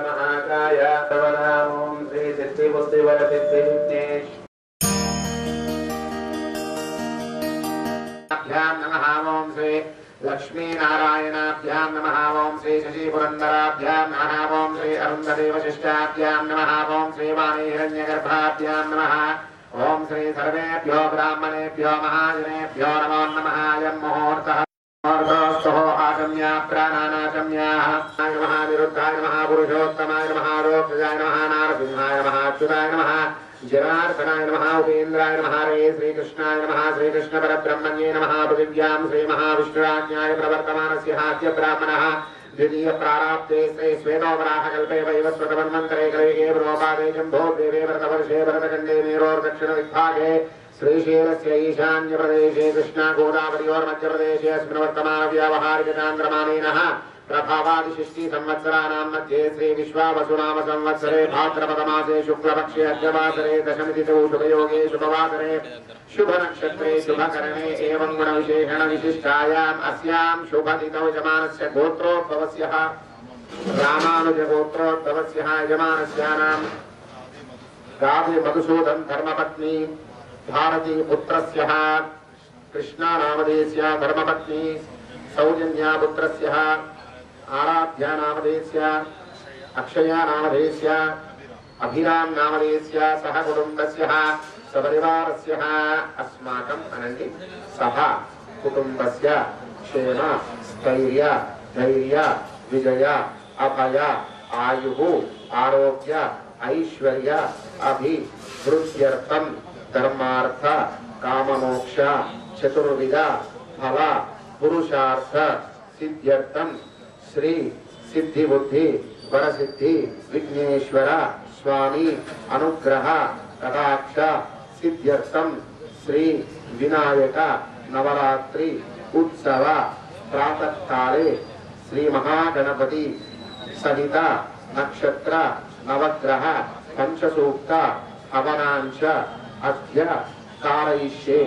महाकाय ओम श्री सिद्धि बुद्धि वर सिद्धि विघ्नेश नमः ओम श्री लक्ष्मी नारायणाभ्यां नमः ओम श्री शशि पुरंदराभ्यां नमः ओम श्री अरुंधति वशिष्ठाभ्यां नमः ओम श्री वाणी हिरण्यगर्भाभ्यां नमः ओम श्री सर्वेभ्यो ब्राह्मणेभ्यो महाजनेभ्यो नमो नमः यं मुहूर्तः मुहूर्तस्थो आगम्य प्राणानागम्याः नमः निरुद्धाय नमः पुरुषोत्तमाय नमः रोक्षजाय नमः नारसिंहाय नमः अच्युताय नमः जनार्दनाय नमः उपेन्द्राय नमः रे श्रीकृष्णाय नमः श्रीकृष्ण परब्रह्मण्ये नमः पृथिव्यां श्री महाविष्णुराज्ञाय प्रवर्तमानस्य हास्य ब्राह्मणः द्वितीय प्राराब्धे श्री श्वेतोपराहकल्पे वैवस्वतमन्वन्तरे कलियुगे ब्रह्मपादे जम्भो देवे व्रतवर्षे भरतखण्डे मेरोर्दक्षिणदिग्भागे श्रीशैलस्य ईशान्यप्रदेशे कृष्णा गोदावर्योर्मध्यप्रदेशे अस्मिन् वर्तमानव्यावहारिकचान्द्रमानेनः प्रभावादिशिष्टि संवत्सराणां मध्ये श्री विश्वावसुनाम संवत्सरे भाद्रपदमासे शुक्लपक्षे अद्यवासरे दशमितिथौ शुभयोगे शुभवासरे शुभनक्षत्रे शुभकरणे एवं गुणविशेषण विशिष्टायाम् अस्यां शुभतिथौ यजमानस्य गोत्रोद्भवस्य रामानुजगोत्रोद्भवस्य यजमानस्यानां गाधे मधुसूदन धर्मपत्नी भारती पुत्रस्य कृष्णा नामधेयस्य धर्मपत्नी सौजन्या पुत्रस्य आराध्या नामधेयस्य अक्षया नामधेयस्य अभिराम नामधेयस्य सह कुटुंबस्य सपरिवारस्य अस्माकम् अनन्ति सह कुटुंबस्य क्षेम स्थैर्य धैर्य विजय अभय आयुः आरोग्य ऐश्वर्य अभिवृद्ध्यर्थं धर्मार्थ काममोक्ष चतुर्विध फल पुरुषार्थ सिद्ध्यर्थं श्री सिद्धि बुद्धि वरसिद्धि विघ्नेश्वर स्वामी अनुग्रह कटाक्ष सिद्ध्यर्थं श्री विनायक नवरात्रि उत्सव प्रातः काले श्री महागणपति सहित नक्षत्र नवग्रह पंचसूक्त हवनांश अद्य कारयिष्ये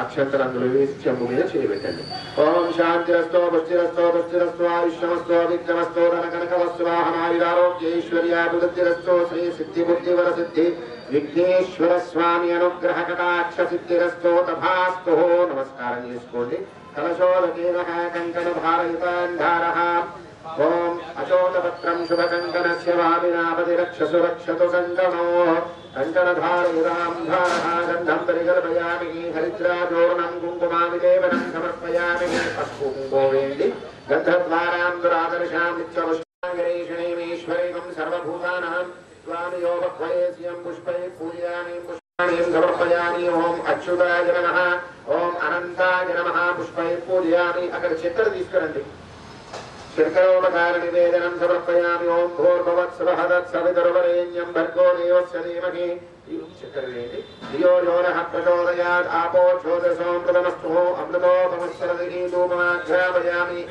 अक्षंतरंगुलु वेसी చెంబు మీద చేయబెట్టండి ఓం శాంతిరస్తో పుష్టిరస్తో పుష్టిరస్తో ఆయుష్యమస్తో విఘ్నమస్తో ధనకనకవస్తు వాహనాయురారోగ్యైశ్వర్యాభివృద్ధిరస్తో శ్రీ సిద్ధి బుద్ధి వర సిద్ధి విఘ్నేశ్వర స్వామి అనుగ్రహ కటాక్ష సిద్ధిరస్తో తథాస్తు నమస్కారం చేసుకోండి కలశోదకేన కంకణ భారయుతాంధారః ఓం అశోకపత్రం శుభకంకణస్య వామినాపతి రక్షసు రక్షతు కంకణో कंकणधारयुरांधारः गन्धं परिकल्पयामि हरिद्राचूर्णं कुङ्कुमाविलेपनं समर्पयामि पस्पु कुङ्कुमेन्दि गन्धद्वारां दुरादर्शां नित्यवश्यागरेषणीमेश्वरेकं सर्वभूतानां स्वामियोपक्वयेस्यं पुष्पैः पूजयामि पुष्पाणि समर्पयामि ओम अच्युताय नमः ओम अनंताय नमः पुष्पैः पूजयामि अगर चित्र తీసుకురండి शर्करोपकार निवेदनं समर्पयामि ओम भूर्भुवस्सुवः तत्सवितुर्वरेण्यं भर्गो देवस्य धीमहि धियो यो नः प्रचोदयात् आपो ज्योतिषोऽमृतमस्तु अमृतोपमस्सरदिः धूपमाघ्रापयामि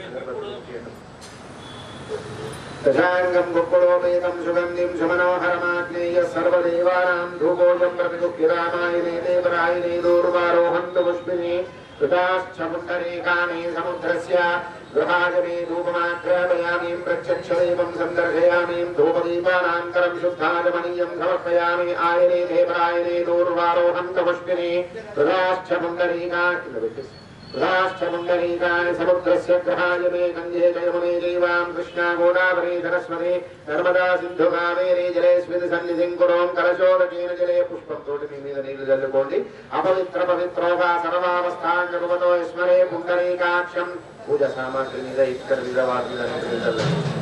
दशाङ्गं गुक्कुलोपेतं सुगन्धिं सुमनोहरमाग्नेय सर्वदेवानां धूपोऽयं प्रतिगुह्यरामायणे देवरायणे दूर्वारोहन्तु पुष्पिणे कृताश्च पुण्डरीकानि समुद्रस्य गृहाजमे धूपमाघ्रापयामि प्रत्यक्षदेवं सन्दर्शयामि धूपदीपानान्तरं शुद्धाजमनीयं समर्पयामि आयने देवरायणे दूर्वारोहन्तु पुष्पिणे कृताश्च पुण्डरीकानि समुद्रस्य गृहाजमे गङ्गे जयमुने जैवां कृष्णा गोदावरी सरस्वती नर्मदा सिन्धु कावेरी जलेऽस्मिन् सन्निधिं कुरों कलशोदकेन जले पुष्पं तोటి మీ మీద నీళ్లు చల్లుకోండి अपवित्र पवित्रोवा सर्वावस्थांगभवतो स्मरे पुण्डरीकाक्षं पूजा सामग्री మీద ఇక్కడ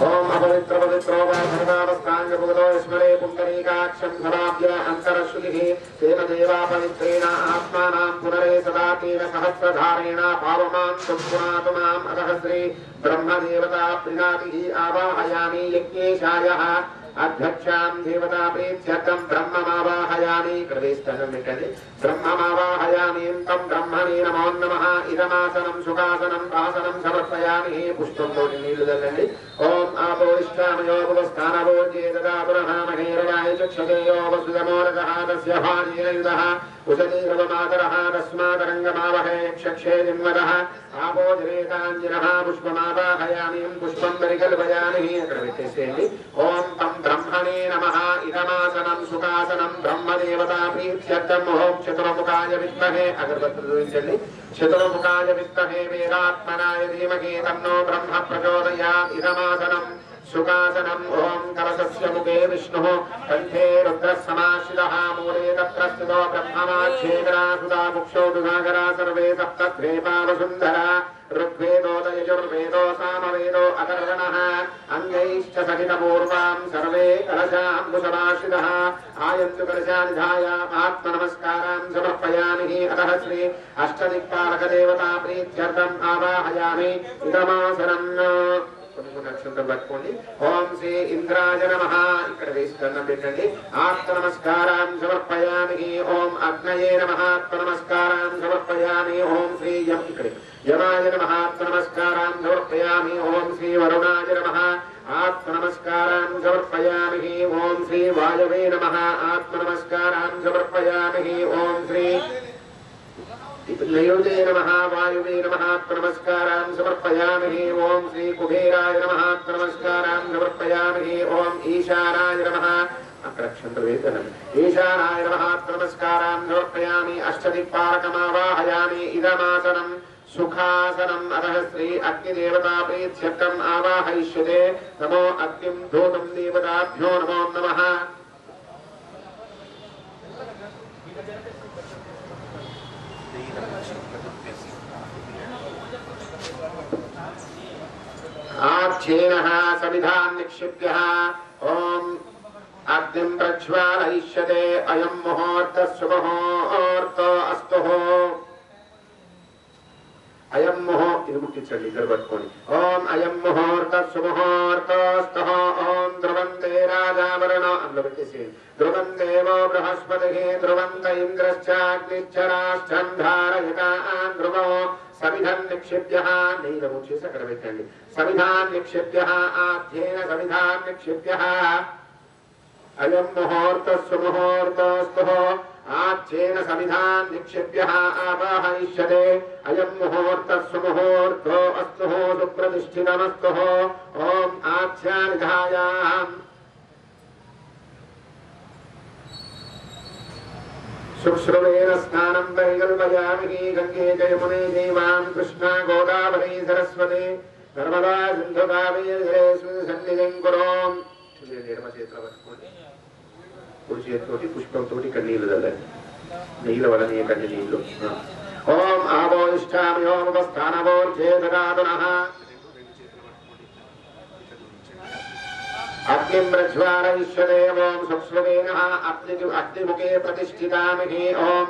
ओम अपवित्र पवित्रोवा सर्वावस्थांगभवतो स्मरे पुण्डरीकाक्षं समाप्य अंतरश्रुतिः तेन देवा पवित्रेण आत्मानां पुनरे सदा तेन सहस्रधारेण पावमां सुपुनातु माम् अतः श्री ब्रह्मदेवता प्रीणातिः आवाहयामि यज्ञेशायः अध्यक्षां देवता प्रीत्यर्थं ब्रह्ममावाहयामि कृतेस्तनं मिटने ब्रह्ममावाहयामि तं ब्रह्मणे नमो नमः इदमासनं सुखासनं आसनं समर्पयामि पुष्पं तोటి నీళ్లు చల్లండి ओम आपोष्टामयो उपस्थानवो जेददापुरः महेरणाय चक्षतेयो वसुदमोरकः तस्य भाजेन युधः उषतीर्वमातरः तस्मादरङ्गमावहे क्षक्षे जिन्वदः आपो जरेताञ्जिनः पुष्पमावाहयामि पुष्पं परिकल्पयामि अక్కడ పెట్టేసేయండి ఓం తం బ్రహ్మణే నమః ఇదమాసనం సుఖాసనం బ్రహ్మదేవతా ప్రీత్యర్థం ఓం చతుర్ముఖాయ విద్మహే అగరబత్తులు చూపించండి చతుర్ముఖాయ విద్మహే వేదాత్మనాయ ధీమహి తన్నో బ్రహ్మ ప్రచోదయాత్ ఇదమాసనం सुखासनम् ओम कलशस्य मुखे विष्णुः कंठे रुद्रः समाश्रितः मूले तत्र स्थितो ब्रह्ममाच्छेदरा सुधा मुक्षौ दुघागरा सर्वे सप्तद्वीपा वसुन्धरा ऋग्वेदो यजुर्वेदो सामवेदो अथर्वणः अङ्गैश्च सहितपूर्वां सर्वे कलशाम्बुसमाश्रितः आयन्तु कलशानिधाय आत्मनमस्कारां समर्पयामि अतः श्री अष्टदिक्पालकदेवता प्रीत्यर्थम् आवाहयामि इदमासनं ओम श्री इंद्राय नमः ఇక్కడ వేసి దండం పెట్టండి ఆత్మ నమస్కారం సమర్పయామి ఓం అగ్నయే నమః ఆత్మ నమస్కారం సమర్పయామి ఓం శ్రీ యమాయ నమః ఆత్మ నమస్కారం సమర్పయామి ఓం శ్రీ వరుణాయ నమః ఆత్మ నమస్కారం సమర్పయామి ఓం శ్రీ వాయవే నమః ఆత్మ నమస్కారం సమర్పయామి ఓం శ్రీ नयोजे नमः वायुवे नमः नमस्कारां समर्पयामि ओम श्री कुबेराय नमः नमस्कारां समर्पयामि ओम ईशानाय नमः अक्षरवेदनम् ईशानाय नमः नमस्कारां समर्पयामि अष्टदिक्पालकमावाहयामि इदमासनं सुखासनम् अतः श्री अग्निदेवता प्रीत्यर्थम् आवाहयिष्यते नमो अग्निं धूतं देवताभ्यो नमो नमः आच्छेनः समिधान् निक्षिप्यः ओम अग्निं प्रज्वालयिष्यते अयं मुहूर्तः सुमुहूर्तो अस्तु अयं मुहूर्तः ओम अयं मुहूर्तः सुमुहूर्तोऽस्तु ओम ध्रुवन्ते राजावरणो ध्रुवं देवो बृहस्पतिः ध्रुवन्त इन्द्रश्चाग्निश्च राष्ट्रं धारयतान् ध्रुवो समिधान् निक्षिप्यः नीलमुचे सकल పెట్టండి समिधान् निक्षिप्यः आद्येन समिधान् निक्षिप्यः अयं मुहूर्तः सुमुहूर्तोऽस्तु आद्येन समिधान् निक्षिप्यः आवाहयिष्यते अयं मुहूर्तः सुमुहूर्तो अस्तु सुप्रतिष्ठितमस्तु ओम आध्यानिधायाम् शुश्रुवेन स्नानं परिकल्पयामि गंगे जयमुने देवां कृष्णा गोदावरी सरस्वती नर्मदा सिंधु कावेरी सन्निधिं कुरुम ఎడమ చేతిలో పట్టుకోండి కుడి చేతితోటి పుష్పంతో కన్నీళ్లు చల్లండి నీళ్ళ వలన కన్ని నీళ్లు ఓం ఆవోష్టామి ఓం ఉపస్థానవోర్చేదరాదునః अग्निं प्रज्वालयिष्यते ओम सुप्स्ववेनः अग्निमुखे प्रतिष्ठितामि ओम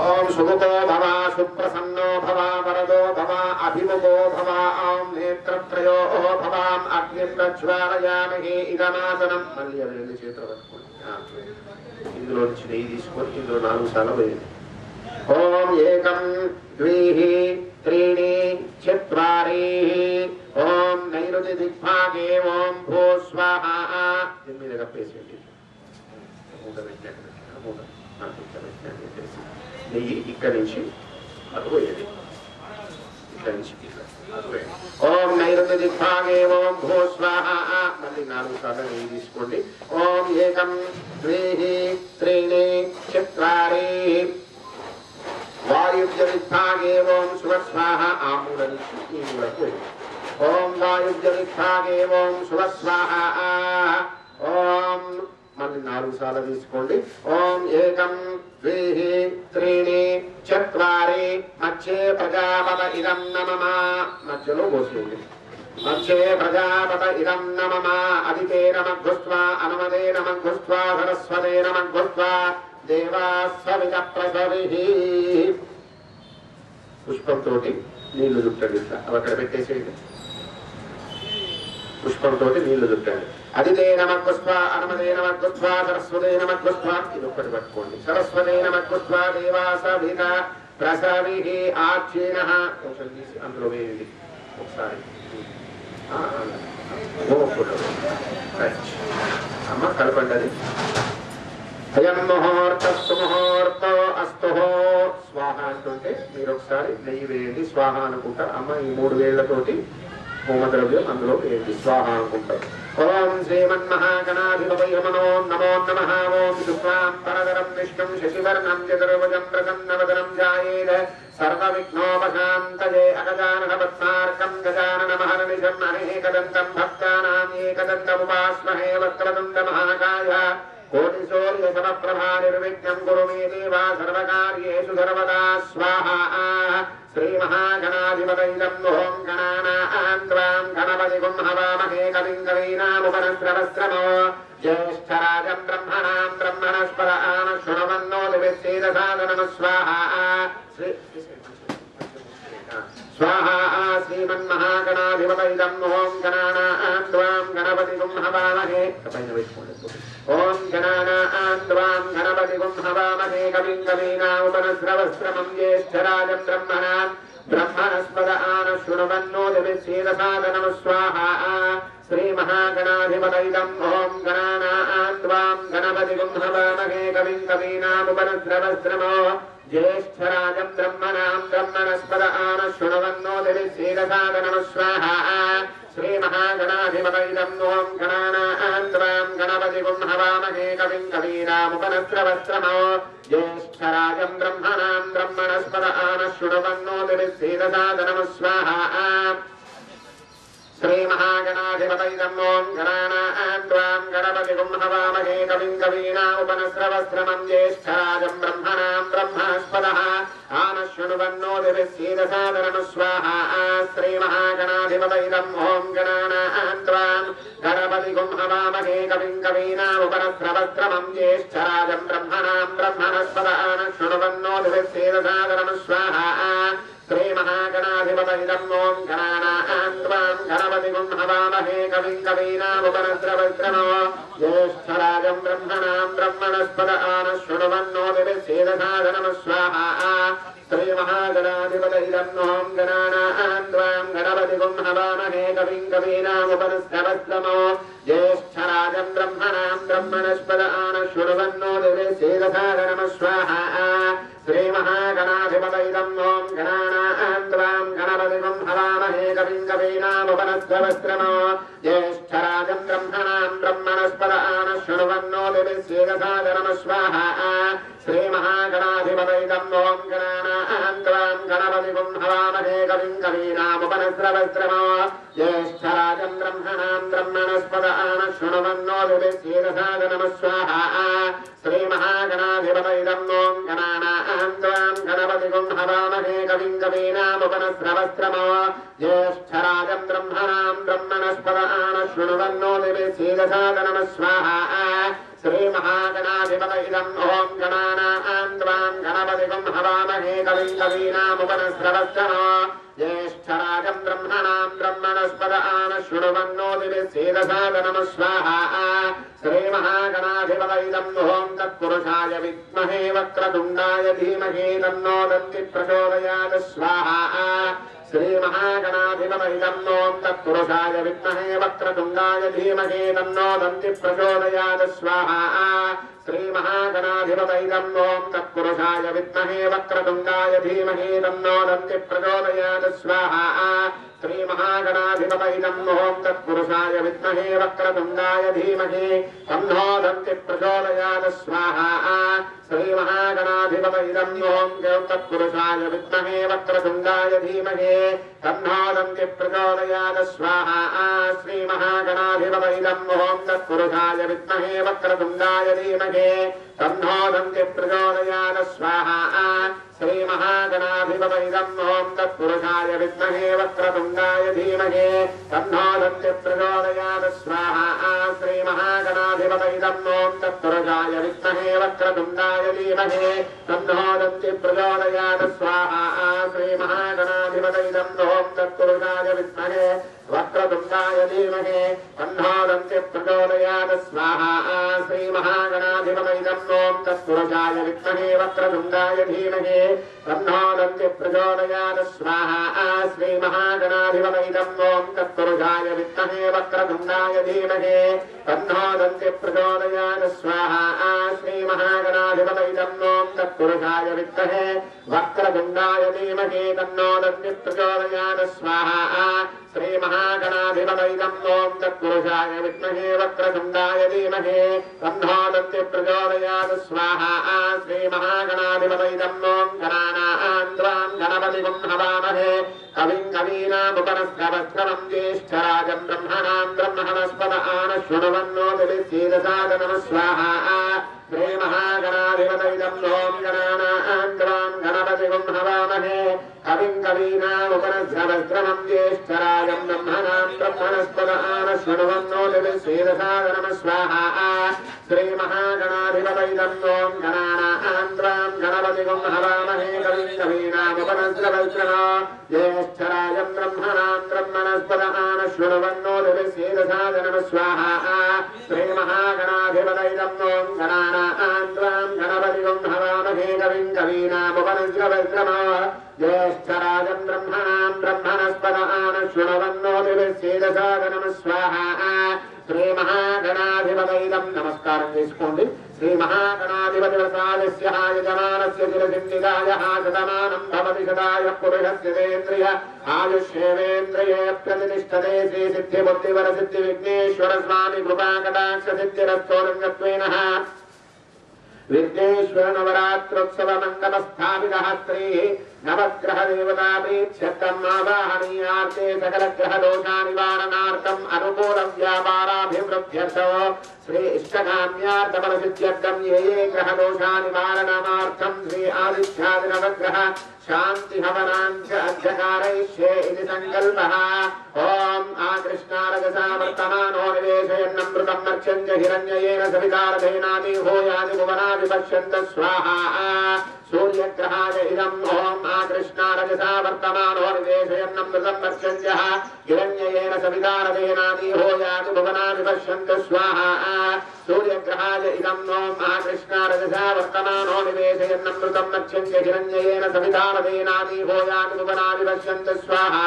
ओम सुमुखो भव सुप्रसन्नो भव वरदो भव अभिमुखो भव ओम नेत्रत्रयो भवाम अग्निं प्रज्वालयामि इदमासनं మళ్ళీ అవి రెండు చేతులు పట్టుకోండి ఇందులో నుంచి నెయ్యి తీసుకొని ఇందులో 4 సార్లు వేయండి ओम एकं द्विः त्रीणि चत्वारि ओम नैऋति दिग्भागे ओम भू स्वाहा దీని కప్పేసేయండి మూట పెట్టండి మూట నెయ్యి ఇక్కడ నుంచి అటు పోయేది ఇక్కడ నుంచి ఓం నైరుతి దిగ్భాగే ఓం భూ స్వాహా మళ్ళీ 4 సార్లు నెయ్యి తీసుకోండి ఓం ఏకం ద్విః త్రీణి చత్వారి वायुव्य विभागे ओम सुवस्वाहा आमूल ओम वायुव्य विभागे ओम सुवस्वाहा ओम मल्ली 4 सार्లు తీసుకోండి ओम एकं द्विः त्रीणि चत्वारि मध्ये प्रजापत इदं नमः మధ్యలో పోసేయండి మధ్యే ప్రజాపత ఇదం నమః అదితే నమః అనుమదే నమః సరస్వతే నమః దేవాస్సవిత ప్రసవిః పుష్పంతో నీళ్లు చుట్టండి అవి అక్కడ పెట్టేసేయండి పుష్పంతో నీళ్లు చుట్టండి అదితే నమః అనుమదే నమః సరస్వతే నమః ఇది ఒక్కటి పట్టుకోండి సరస్వతే నమః దేవాసవిత ప్రసవిః ఆక్షీణః కొంచెం తీసి అందులో వేయండి ఒకసారి అమ్మ కలపండి అది. అయం ముహూర్త సుముహూర్త అస్తు స్వాహ అంటుంటే మీరు ఒకసారి నెయ్యి వేయండి, స్వాహ అనుకుంటా. అమ్మ ఈ 3 వేళ్లతోటి హోమద్రవ్యం అందులో వేయండి, స్వాహ అనుకుంటారు. ఓం శ్రీమన్మహాగణాధిపతయ నమో నమః. ఓం శుక్లాం పరదరం విష్ణుం శశివర్ణం చతుర్భుజం ప్రసన్నవదనం ధ్యాయేత్ సర్వవిఘ్నోపశాంతయే. అగజానన పద్మార్కం గజాననమహర్నిశం అనేకదంతం భక్తానాం ఏకదంతముపాస్మహే. వక్రతుండ మహాకాయ కోటిసూర్య సమప్రభా నిర్విఘ్నం కురు మే దేవా సర్వకార్యేషు సర్వదా. స్వాహా. శ్రీమహాగణాధిపతైదం ఓం గణానాం త్వాం గణపతిగుం హవామహే కవిం కవీనాముపనస్రవస్రమో. జ్యేష్ఠరాజం బ్రహ్మణాం బ్రహ్మణస్పద ఆన శృణవన్నోతిభిస్సేదసాదనం. స్వాహా. స్వాహా. శ్రీమన్మహాగణాధిపతైదం ఓం గణానాం త్వాం గణపతిగుం హవామహే. ఓం గణానాం త్వాం గణపతిగుం హవామహే కవిం కవీనాముపనస్రవస్రమం. జ్యేష్ఠరాజం బ్రహ్మణాం బ్రహ్మణస్పద ఆన శృణవన్నోతిభిస్సేదసాదనం. స్వాహా. శ్రీమహాగణాధిపతైదం ఓం గణానాం త్వాం గణపతిగుం హవామహే కవిం కవీనాముపనస్రవస్రమో. జ్యేష్ఠరాజం బ్రహ్మణాం బ్రహ్మణస్పద ఆన శృణవన్నోతిభిస్సేదసాదనం. స్వాహా. శ్రీమహాగణాధిపతైదం ఓం గణానాం త్వాం గణపతిగుం హవామహే కవిం కవీనాముపనస్రవస్రమో. జ్యేష్ఠరాజం బ్రహ్మణాం బ్రహ్మణస్పద ఆన శృణవన్నోతిభిస్సేదసాదనం. స్వాహా. శ్రీమహాగణాధిపతైదం ఓం గణానాం త్వాం గణపతిగుం హవామహే కవిం కవీనాముపనస్రవస్రమం. జ్యేష్ఠరాజం బ్రహ్మణాం బ్రహ్మణస్పద ఆన శృణవన్నోతిభిస్సేదసాదనం. స్వాహా. శ్రీమహాగణాధిపతైదం ఓం గణానాం త్వాం గణపతిగుం హవామహే కవిం కవీనాముపనస్రవస్రమం. జ్యేష్ఠరాజం బ్రహ్మణాం బ్రహ్మణస్పద ఆన శృణవన్నోతిభిస్సేదసాదనం. స్వాహా. శ్రీమహాగణాధిపతైదం ఓం గణానాం త్వాం గణపతిగుం హవామహే కవిం కవీనాముపనస్రవస్రమో. జ్యేష్ఠరాజం బ్రహ్మణాం బ్రహ్మణస్పద ఆన శృణవన్నోతిభిస్సేదసాదనం. స్వాహా. శ్రీమహాగణాధిపతైదం ఓం గణానాం త్వాం గణపతిగుం హవామహే కవిం కవీనాముపనస్రవస్రమో. జ్యేష్ఠరాజం బ్రహ్మణాం బ్రహ్మణస్పద ఆన శృణవన్నోతిభిస్సేదసాదనం. స్వాహా. శ్రీమహాగణాధిపతైదం ఓం గణానాం త్వాం గణపతిగుం హవామహే కవిం కవీనాముపనస్రవస్రమో. జ్యేష్ఠరాజం బ్రహ్మణాం బ్రహ్మణస్పద ఆన శృణవన్నోతిభిస్సేదసాదనం. స్వాహా. శ్రీమహాగణాధిపతైదం ఓం గణానాం త్వాం గణపతిగుం హవామహే కవిం కవీనాముపనస్రవస్రమో. జ్యేష్ఠరాజం బ్రహ్మణాం బ్రహ్మణస్పద ఆన శృణవన్నోతిభిస్సేదసాదనం. స్వాహా. శ్రీమహాగణాధిపతైదం ఓం గణానాం త్వాం గణపతిగుం హవామహే కవిం కవీనాముపనస్రవస్రమో. జ్యేష్ఠరాజం బ్రహ్మణాం బ్రహ్మణస్పద ఆన శృణవన్నోతిభిస్సేదసాదనం. స్వాహా. శ్రీమహాగణాధిపతైదం ఓం గణానాం త్వాం గణపతిగుం హవామహే కవిం కవీనాముపనస్రవస్రమో. జ్యేష్ఠరాజం బ్రహ్మణాం బ్రహ్మణస్పద ఆన శృణవన్నోతిభిస్సేదసాదనం. స్వాహా. శ్రీమహాగణాధిపతైదం ఓం తత్పురుషాయ విద్మహే వక్రతుండాయ ధీమహి తన్నో దంతి ప్రచోదయాత్. స్వాహా. శ్రీమహాగణాధిపతైదం ఓం తత్పురుషాయ విద్మహే వక్రతుండాయ ధీమహి తన్నో దంతి ప్రచోదయాత్. స్వాహా. శ్రీమహాగణాధిపతైదం ఓం తత్పురుషాయ విద్మహే వక్రతుండాయ ధీమహి తన్నో దంతి ప్రచోదయాత్. స్వాహా. శ్రీమహాగణాధిపతైదం ఓం తత్పురుషాయ విద్మహే వక్రతుండాయ ధీమహి తన్నో దంతి ప్రచోదయాత్. స్వాహా. శ్రీమహాగణాధిపతైదం ఓం తత్పురుషాయ విద్మహే వక్రతుండాయ ధీమహి తన్నో దంతి ప్రచోదయాత్. స్వాహా. శ్రీమహాగణాధిపతైదం ఓం తత్పురుషాయ విద్మహే వక్రతుండాయ ధీమహి తన్నో దంతి ప్రచోదయాత్. స్వాహా. శ్రీమహాగణాధిపతైదం ఓం తత్పురుషాయ విద్మహే వక్రతుండాయ ధీమహి తన్నో దంతి ప్రచోదయాత్. స్వాహా. శ్రీమహాగణాధిపతైదం ఓం తత్పురుషాయ విద్మహే వక్రతుండాయ ధీమహి తన్నో దంతి ప్రచోదయాత్. స్వాహా. శ్రీమహాగణాధిపతైదం ఓం తత్పురుషాయ విద్మహే वक्रतुण्डाय धीमहि तन्नो दन्ति प्रचोदयात् स्वाहा श्रीमहागणाधिपतये ॐ तत्पुरुषाय विद्महे वक्रतुण्डाय धीमहि तन्नो दन्ति प्रचोदयात् स्वाहा श्रीमहागणाधिपतये ॐ तत्पुरुषाय विद्महे वक्रतुण्डाय धीमहि तन्नो दन्ति प्रचोदयात् स्वाहा श्रीमहागणाधिपतये ॐ तत्पुरुषाय विद्महे वक्रतुण्डाय धीमहि तन्नो दन्ति प्रचोदयात् स्वाहा श्रीमहागणाधिपतये ॐ तत्पुरुषाय विद्महे वक्रतुण्डाय धीमहि तन्नो दन्ति प्रचोदयात् स्वाहा श्रीमहागणाधिपतये ॐ गणानां त्वां गणपतिं हवामहे कविं कवीनामुपनस्रवस्त्रमं ज्येष्ठराजं ब्रह्मणां ब्रह्मणस्पत आनशृण्वन्नोतिभिस्सीदसादनं स्वाहा श्रीमहागणाधिपतये ॐ गणानां त्वां गणपतिं हवामहे कविं कवीनामुपनस्रवस्त्रमं ज्येष्ठराजं ब्रह्मणां ब्रह्मणस्पत आनशृण्वन्नोतिभिस्सीदसादनं स्वाहा श्रीमहागणाधिपतये ॐ गणानां त्वां गणपतिं हवामहे कविं कवीनामुपनस्रवस्त्रमं ज्येष्ठराजं ब्रह्मणां ब्रह्मणस्पत आनशृण्वन्नोतिभिस्सीदसादनं स्वाहा श्रीमहागणाधिपतये ॐ गणानां त्वां गणपतिं हवामहे कविं कवीनामुपनस्रवस्त्रमं ज्येष्ठराजं ब्रह्मणां ब्रह्मणस्पत आनशृण्वन्नोतिभिस्सीदसादनं स्वाहा श्रीमहागणाधिपतये नमस्कारं చేసుకోండి श्रीमहागणाधिपतिवसादस्य यजमानस्य चिरसिद्धिदाय शतमानं भवति शताय पुरुषस्य तेन्द्रिय आयुष्येवेन्द्रिये प्रतिष्ठते श्रीसिद्धिबुद्धिवरसिद्धिविघ्नेश्वर स्वामी कृपाकटाक्षसिद्धिरस्तोरङ्गत्वेन विघ्नेश्वर नवरात्रोत्सव मंडपस्थापितः श्री नवग्रह देवता प्रीत्यर्थम् आवाहनीयार्थे सकल ग्रह दोषानिवारणार्थम् अनुकूल व्यापाराभिवृद्ध्यर्थो श्री इष्टकाम्यार्थफलसिद्ध्यर्थम् ये ग्रह दोषानिवारणार्थम् श्री आदित्यादि नवग्रह शांति हवनांच अध्यकारयिष्ये इति संकल्पः ओम आकृष्णारजसा वर्तमानो निवेशयन्नमृतं मर्च्यन्त हिरण्ययेन सवितारधेनादि होयादि भुवनादि पश्यन्त स्वाहा सूर्यग्रहाय इदम् ओम आकृष्णारजसा वर्तमानो निवेशयन्नमृतं मर्च्यन्त हिरण्ययेन सवितारधेनादि होयादि भुवनादि पश्यन्त स्वाहा सूर्यग्रहाय इदम् ओम आकृष्णारजसा वर्तमानो निवेशयन्नमृतं मर्च्यन्त हिरण्ययेन सवितारधेनादि होयादि भुवनादि पश्यन्त स्वाहा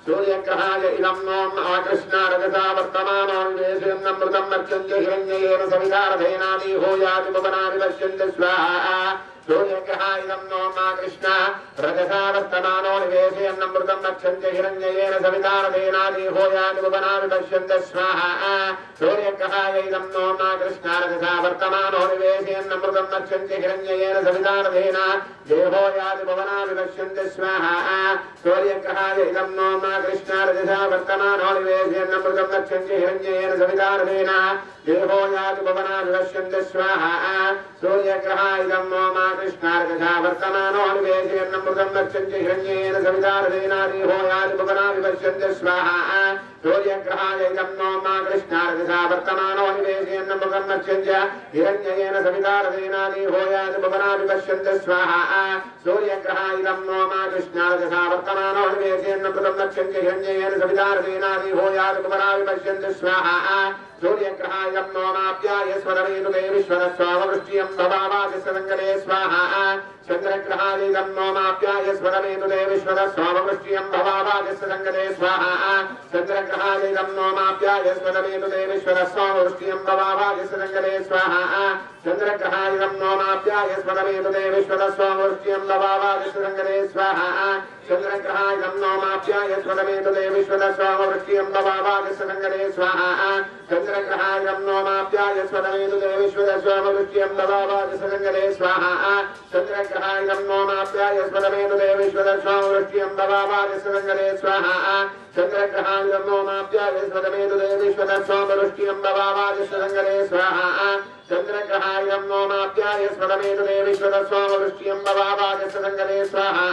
सूर्यग्रहाय इदम् ओम आकृष्णारजसा वर्तमानो निवेशयन्नमृतं मर्च्यन्त हिरण्ययेन सवितारधेनादि होयादि भुवनादि पश्यन्त स्वाहा सूर्यग्रहाय इदम् ओम आकृष्ण रजसा वर्तमानो निवेशयन्नमृतं मर्च्यन्त हिरण्ययेन सवितारधेनादि होयादि भुवनादि पश्यन्त स्वाहा सूर्यग्रहाय इदम् ओम आकृष्ण रजसा वर्तमानो निवेशयन्नमृतं मर्च्यन्त हिरण्ययेन सवितारधेनादि होयादि भुवनादि पश्यन्त स्वाहा सूर्यग्रहाय इदम् ओम आकृष्ण रजसा वर्तमानो निवेशयन्नमृतं मर्च्यन्त हिरण्ययेन सवितारधेनादि होयादि भुवनादि पश्यन्त स्वाहा सूर्यग्रहाय इदम् ओम आकृष्ण रजसा वर्तमानो निवेशयन्नमृतं मर्च्यन्त हिरण्ययेन सवितारधेनादि होयादि भुवनादि पश्यन्त स्वाहा सूर्यग्रहाय इदम् ओम आकृष्ण रजसा वर्तमानो निवेशयन्नमृतं मर्च्यन्त हिरण्ययेन सवितारधेनादि होयादि भुवनादि पश्यन्त स्वाहा सूर्यग्रहाय इदम् ओम आकृष्ण रजसा वर्तमानो निवेशयन्नमृतं मर्च्यन्त हिरण्ययेन सवितारधेनादि होयादि भुवनादि पश्यन्त स्वाहा सूर्यग्रहाय इदम् ओमाप्याय स्वरमेतु देवीश्वरस्वामवृष्ट्यं भवावादिसदङ्गले स्वाहा चन्द्रग्रहाय इदम् ओमाप्याय स्वरमेतु देवीश्वरस्वामवृष्ट्यं भवावादिसदङ्गले स्वाहा चन्द्रग्रहाय इदम् ओमाप्याय स्वरमेतु देवीश्वरस्वामवृष्ट्यं भवावादिसदङ्गले स्वाहा चन्द्रग्रहाय इदम् ओमाप्याय स्वरमेतु देवीश्वरस्वामवृष्ट्यं भवावादिसदङ्गले स्वाहा चन्द्रग्रहाय इदम् ओमाप्याय स्वरमेतु देवीश्वरस्वामवृष्ट्यं भवावादिसदङ्गले स्वाहा चन्द्रग्रहाय इदम् ओमाप्याय स्वरमेतु देवीश्वरस्वामवृष्ट्यं भवावादिसदङ्गले स्वाहा चन्द्रग्रहाय इदम् ओमाप्याय स्वरमेतु देवीश्वरस्वामवृष्ट्यं भवावादिसदङ्गले स्वाहा चन्द्रग्रहाय इदम् ओमाप्याय स्वरमेतु देवीश्वरस्वामवृष्ट्यं भवावादिसदङ्गले स्वाहा चन्द्रग्रहाय इदम् ओमाप्याय स्वरमेतु देवीश्वरस्वामवृष्ट्यं भवावादिसदङ्गले स्वाहा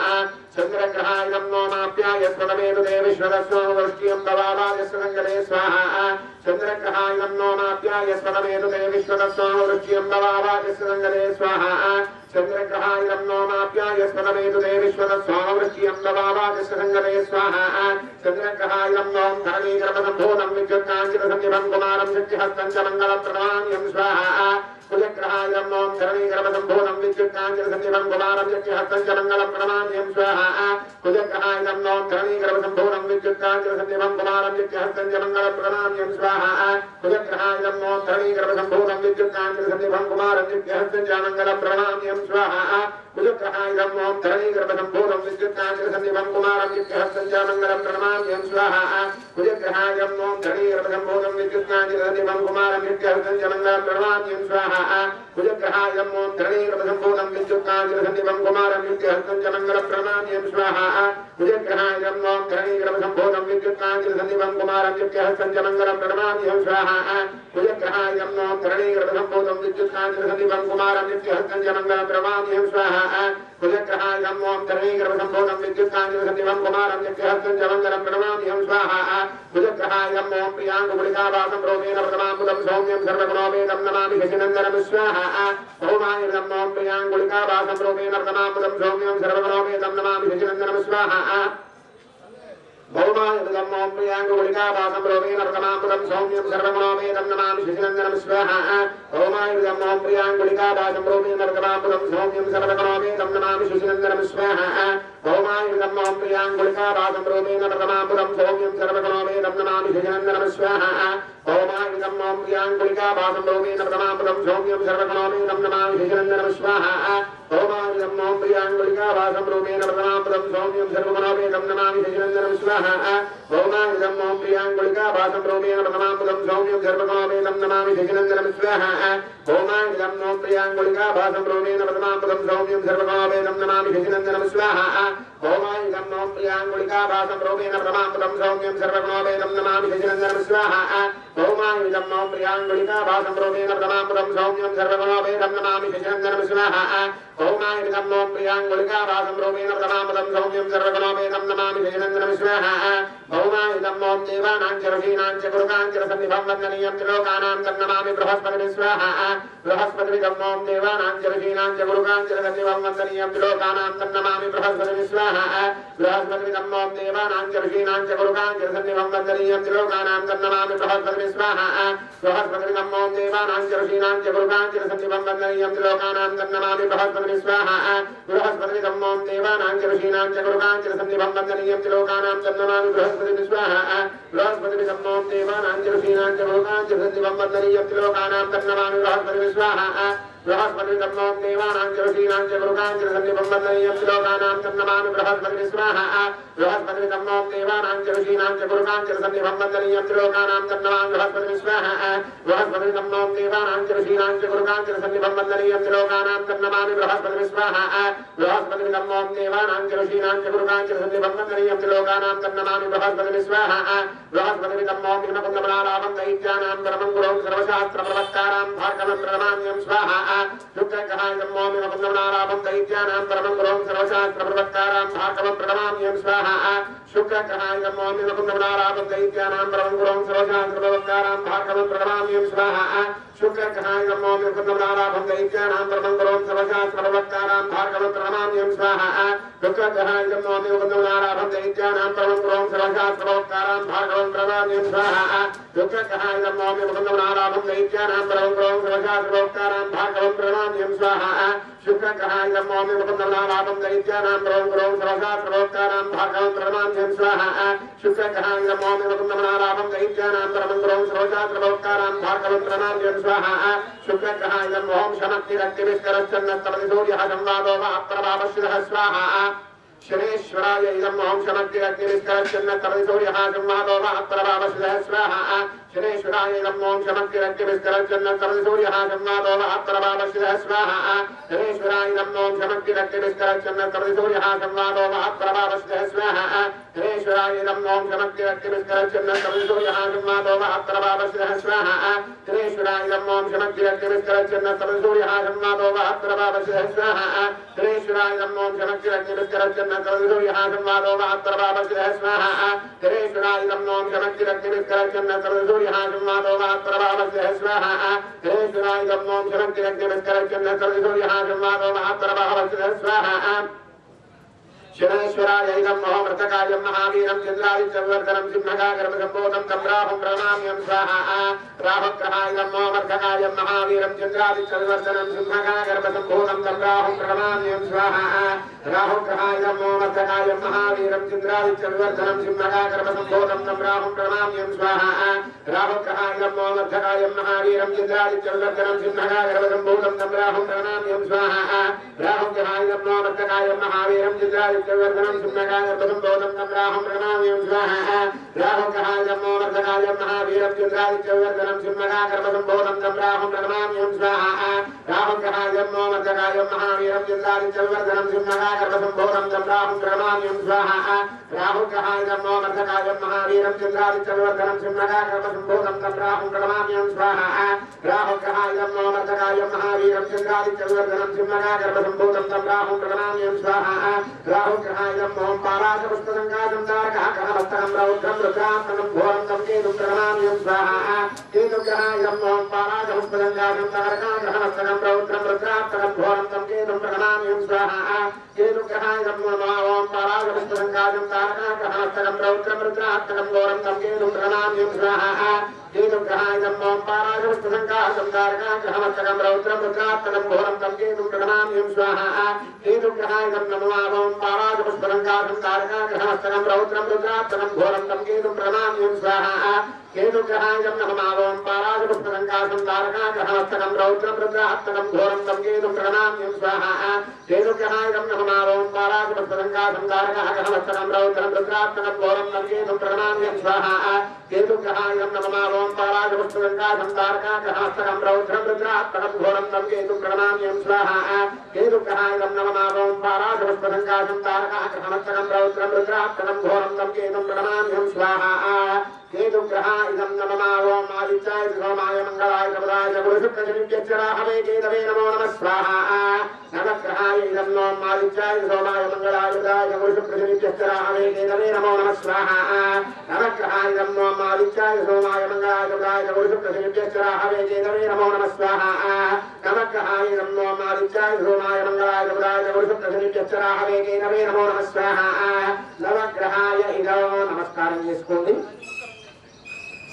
चन्द्रग्रहाय इदम् ओमाप्याय स्वरमेतु देवीश्वरस्वामवृष्ट्यं भवावादिसदङ्गले स्वाहा चंद्रग्रहाय नमो माप्याय स्वतमेतु ते विश्वतस्सो वृष्ट्यम्बवावाचस्संगते स्वाहा चंद्रग्रहाय नमो माप्याय स्वतमेतु ते विश्वतस्सो वृष्ट्यम्बवावाचस्संगते स्वाहा चंद्रग्रहाय नमो धरणीगर्भसम्भूतं विद्युत्काञ्चितसन्निभं कुमारं शक्तिहस्तं च मङ्गलप्रदानं स्वाहा कुलग्रहाय नमो धरणीगर्भसम्भूतं विद्युत्काञ्चितसन्निभं कुमारं शक्तिहस्तं च मङ्गलप्रदानं स्वाहा कुलग्रहाय नमो धरणीगर्भसम्भूतं विद्युत्काञ्चितसन्निभं कुमारं शक्तिहस्तं च मङ्गलप्रदानं स्वाहा कुलग्रहाय नमो धरणीगर्भसम्भूतं विद्युत्काञ्चितसन्निभं कुमारं शक्तिहस्तं च मङ्गलप्रदानं स्वाहा कुलग्रहाय नमो धरणीगर्भसम्भूतं विद्युत्काञ्चितसन्निभं कुमारं शक्तिहस्तं च मङ्गलप्रदानं स्वाहा कुलग्रहाय नमो धरणीगर्भसम्भूतं विद्युत्काञ्चितसन्निभं कुमारं शक्तिहस्तं च मङ्गलप्रदानं स्वाहा कुलग्रहाय नमो धरणीगर्भसम्भूतं विद्युत्काञ्चितसन्निभं कुमारं शक्तिहस्तं च मङ्गलप्रदानं स्वाहा कुलग्रहाय नमो धरणीगर्भसम्भूतं विद्युत्काञ्चितसन्निभं कुमारं शक्तिहस्तं च मङ्गलप्रदानं स्वाहा कुलग्रहाय नमो धरणीगर्भसम्भूतं विद्युत्काञ्चितसन्निभं कुमारं शक्तिहस्तं च मङ्गलप्रदानं स्वाहा कुलग्रहाय नमो धरणीगर्भसम्भूतं विद्युत्काञ्चितसन्निभं कुमारं शक्तिहस्तं च मङ्गलप्रदानं स्वाहा कुलग्रहाय नमो प्रियाङ्गुलिकावासं रोमेण प्रथमाम्बुदं सौम्यं सर्वगुणोपेतं नमामि शशिनन्दनं स्वाहा भौमाय नमो प्रियाङ्गुलिकावासं रोमेण प्रथमाम्बुदं सौम्यं सर्वगुणोपेतं नमामि शशिनन्दनं स्वाहा भौमाय नमो प्रियाङ्गुलिकावासं रोमेण प्रथमाम्बुदं सौम्यं सर्वगुणोपेतं नमामि शशिनन्दनं स्वाहा भौमाय नमो प्रियाङ्गुलिकावासं रोमेण प्रथमाम्बुदं सौम्यं सर्वगुणोपेतं नमामि शशिनन्दनं स्वाहा भौमाय नमो प्रियाङ्गुलिकावासं रोमेण प्रथमाम्बुदं सौम्यं सर्वगुणोपेतं नमामि शशिनन्दनं स्वाहा भौमाय नमो प्रियाङ्गुलिकावासं रोमेण प्रथमाम्बुदं सौम्यं सर्वगुणोपेतं नमामि शशिनन्दनं स्वाहा भौमाय नमो प्रियाङ्गुलिकावासं रोमेण प्रथमाम्बुदं सौम्यं सर्वगुणोपेतं नमामि शशिनन्दनं स्वाहा भौमाय नमो प्रियाङ्गुलिकावासं रोमेण प्रथमाम्बुदं सौम्यं सर्वगुणोपेतं नमामि शशिनन्दनं स्वाहा भौमाय नमो प्रियाङ्गुलिकावासं रोमेण प्रथमाम्बुदं सौम्यं सर्वगुणोपेतं नमामि शशिनन्दनं स्वाहा भौमाय नमो प्रियाङ्गुलिकावासं रोमेण प्रथमाम्बुदं सौम्यं सर्वगुणोपेतं नमामि शशिनन्दनं स्वाहा भौमाय नमो प्रियाङ्गुलिकावासं रोमेण प्रथमाम्बुदं सौम्यं सर्वगुणोपेतं नमामि शशिनन्दनं स्वाहा भौमाय नमो प्रियाङ्गुलिकावासं रोमेण प्रथमाम्बुदं सौम्यं सर्वगुणोपेतं नमामि शशिनन्दनं स्वाहा भौमाय नमो देवानां च ऋषीणां च गुरुकां च सन्निभं वन्दनीयं त्रिलोकानां तन्नमामि बृहस्पतिं स्वाहा बृहस्पतिं नमो देवानां च ऋषीणां च गुरुकां च सन्निभं वन्दनीयं त्रिलोकानां तन्नमामि बृहस्पतिं स्वाहा बृहस्पतिं नमो देवानां च ऋषीणां च गुरुकां च सन्निभं वन्दनीयं त्रिलोकानां तन्नमामि बृहस्पतिं स्वाहा बृहस्पतिं नमो देवानां च ऋषीणां च गुरुकां च सन्निभं वन्दनीयं त्रिलोकानां तन्नमामि बृहस्पतिं स्वाहा बृहस्पतिं नमो देवानां च ऋषीणां च गुरुकां च सन्निभं वन्दनीयं त्रिलोकानां तन्नमामि बृहस्पतिं स्वाहा बृहस्पतिं नमो देवानां च ऋषीणां च गुरुकां च सन्निभं वन्दनीयं त्रिलोकानां तन्नमामि बृहस्पतिं स्वाहा बृहस्पतिं नमो देवानां च ऋषीणां च गुरुकां च सन्निभं वन्दनीयं त्रिलोकानां तन्नमामि बृहस्पतिं स्वाहा बृहस्पतिं नमो देवानां च ऋषीणां च गुरुकां च सन्निभं वन्दनीयं त्रिलोकानां तन्नमामि बृहस्पतिं स्वाहा बृहस्पतिं नमो देवानां च ऋषीणां च गुरुकां च सन्निभं वन्दनीयं त्रिलोकानां तन्नमामि बृहस्पतिं स्वाहा बृहस्पतिं नमो देवानां च ऋषीणां च गुरुकां च सन्निभं वन्दनीयं त्रिलोकानां तन्नमामि बृहस्पतिं स्वाहा बृहस्पतिं नमो विष्णुकुन्दमनारामं दैत्यानां परमं गुरुं सर्वशास्त्रप्रवक्तारां भार्गवं प्रणमाम्यं स्वाहा शुक्रग्रहाय नमो विष्णुकुन्दमनारामं दैत्यानां परमं गुरुं सर्वशास्त्रप्रवक्तारां भार्गवं प्रणमाम्यं स्वाहा शुक्रग्रहाय नमो विष्णुकुन्दमनारामं दैत्यानां परमं गुरुं सर्वशास्त्रप्रवक्तारां भार्गवं प्रणमाम्यं स्वाहा शुक्रग्रहाय नमो विष्णुकुन्दमनारामं दैत्यानां परमं गुरुं सर्वशास्त्रप्रवक्तारां भार्गवं प्रणमाम्यं स्वाहा शुक्रग्रहाय नमो विष्णुकुन्दमनारामं दैत्यानां परमं गुरुं सर्वशास्त्रप्रवक्तारां भार्गवं प्रणमाम्यं स्वाहा शुक्रग्रहाय नमो विष्णुकुन्दमनारामं दैत्यानां परमं गुरुं सर्वशास्त्रप्रवक्तारां भार्गवं प्रणमाम्यं स्वाहा शुक्रग्रहाय नमो विष्णुकुन्दमनारामं दैत्यानां परमं गुरुं सर्वशास्त्रप्रवक्तारां भार्गवं प्रणमाम्यं स्वाहा शुक्रग्रहाय नमो विष्णुकुन्दमनारामं दैत्यानां परमं गुरुं सर्वशास्त्रप्रवक्तारां भार्गवं प्रणमाम्यं स्वाहा शुक्रग्रहाय नमो शमक्तिरक्तिविष्करश्चन्नत्तमति सूर्यः संवादो वा अप्रभावश्रितः स्वाहा शनेश्वराय इदं ओं शमक्तिरक्तिविष्करश्चन्नत्तमति सूर्यः संवादो वा अप्रभावश्रितः स्वाहा शनेश्वराय इदं ओं शमक्तिरक्तिविष्करश्चन्नत्तमति सूर्यः संवादो वा अप्रभावश्रितः स्वाहा शनेश्वराय इदं ओं शमक्तिरक्तिविष्करश्चन्नत्तमति सूर्यः संवादो वा अप्रभावश्रितः स्वाहा शनेश्वराय त्रिनेश्वरायदं ओम शमग्निरग्निमिस्करच्छन्नस्तमसूर्यहासंवादो वहत्रभावस्यः स्वाहा त्रिनेश्वरायदं ओम शमग्निरग्निमिस्करच्छन्नस्तमसूर्यहासंवादो वहत्रभावस्यः स्वाहा त्रिनेश्वरायदं ओम शमग्निरग्निमिस्करच्छन्नस्तमसूर्यहासंवादो वहत्रभावस्यः स्वाहा त्रिनेश्वरायदं ओम शमग्निरग्निमिस्करच्छन्नस्तमसूर्यहासंवादो वहत्रभावस्यः स्वाहा त्रिनेश्वरायदं ओम शमग्निरग्निमिस्करच्छन्नस्तमसूर्यहासंवादो वहत्रभावस्यः स्वाहा शनेश्वरायैदं महामृतकायं महावीरं चन्द्रादित्यवर्धनं सिंहगागरं सम्बोधं तं राहुं प्रणमाम्यं स्वाहा राहुग्रहायं महामर्धकायं महावीरं चन्द्रादित्यवर्धनं सिंहगागरं सम्बोधं तं राहुं प्रणमाम्यं स्वाहा राहुग्रहायं महामर्धकायं महावीरं चन्द्रादित्यवर्धनं सिंहगागरं सम्बोधं तं राहुं प्रणमाम्यं स्वाहा राहुग्रहायं महामर्धकायं महावीरं चन्द्रादित्यवर्धनं सिंहगागरं सम्बोधं तं राहुं प्रणमाम्यं स्वाहा राहुग्रहायं महामर्धकायं महावीरं चन्द्रादित्यवर्धनं सिंहगागरं सम्बोधं तं राहुं प्रणमाम्यं स्वाहा राहुग्रहायं महामर्धकायं महावीरं चन्द्रादित्यवर्धनं सिंहगागरं सम्बोधं तं राहुं प्रणमाम्यं स्वाहा राहुग्रहायं महामर्धकायं महावीरं चन्द्रादित्यवर्धनं सिंहगागरं सम्बोधं तं राहुं प्रणमाम्यं स्वाहा राहुग्रहायं महामर्धकायं महावीरं चन्द्रादित्यवर्धनं सिंहगागरं सम्बोधं तं राहुं प्रणमाम्यं स्वाहा राहुग्रहायं महामर्धकायं महावीरं चन्द्रादित्यवर्धनं सिंहगागरं सम्बोधं तं राहुं प्रणमाम्यं स्वाहा राहुग्रहायं ओम पाराशपुष्पसंगातं तारकाकरमस्तकं रौद्रं रुद्रात्मकं घोरं तं केतुं प्रणमाम्यं स्वाहा केतुग्रहायं ओम पाराशपुष्पसंगातं तारकाकरमस्तकं रौद्रं रुद्रात्मकं घोरं तं केतुं प्रणमाम्यं स्वाहा केतुग्रहायं ओम पाराशपुष्पसंगातं तारकाकरमस्तकं रौद्रं रुद्रात्मकं घोरं तं केतुं प्रणमाम्यं स्वाहा केतुग्रहायं ओम पाराशपुष्पसंगातं तारकाकरमस्तकं रौद्रं रुद्रात्मकं घोरं तं केतुं प्रणमाम्यं स्वाहा केतुग्रहायं नमो ओम पाराशपुष्पसंगातं तारकाकरमस्तकं रौद्रं रुद्रात्मकं घोरं तं केतुं प्रणमाम्यं स्वाहा केतुग्रहायं नमो ओम पाराशपुष्पसंगातं तारकाकरमस्तकं रौद्रं रुद्रात्मकं घोरं तं केतुं प्रणमाम्यं स्वाहा केतुग्रहायं नमो ओम पाराशपुष्पसंगातं तारकाकरमस्तकं रौद्रं रुद्रात्मकं घोरं तं केतुं प्रणमाम्यं स्वाहा केतुग्रहायं नमो ओम पाराशपुष्पसंगातं तारकाकरमस्तकं रौद्रं रुद्रात्मकं घोरं तं केतुं प्रणमाम्यं स्वाहा केतुग्रहायं नमो ओम पाराशपुष्पसंगातं तारकाकरमस्तकं रौद्रं रुद्रात्मकं घोरं तं केतुं प्रणमाम्यं स्वाहा केतुग्रहायं नमो ओम आदित्याय सोमाय मंगलाय कमलाय गुरुशुक्रशनित्यक्षराहवे केतवे नमो नमः स्वाहा नवग्रहायं ओम आदित्याय सोमाय मंगलाय बुधाय गुरुशुक्रशनित्यक्षराहवे केतवे नमो नमः स्वाहा नवग्रहायं ओम आदित्याय सोमाय मंगलाय बुधाय गुरुशुक्रशनित्यक्षराहवे केतवे नमो नमः स्वाहा नवग्रहायं ओम आदित्याय सोमाय मंगलाय बुधाय गुरुशुक्रशनित्यक्षराहवे केतवे नमो नमः स्वाहा नवग्रहाय इदो नमस्कारं చేసుకోండి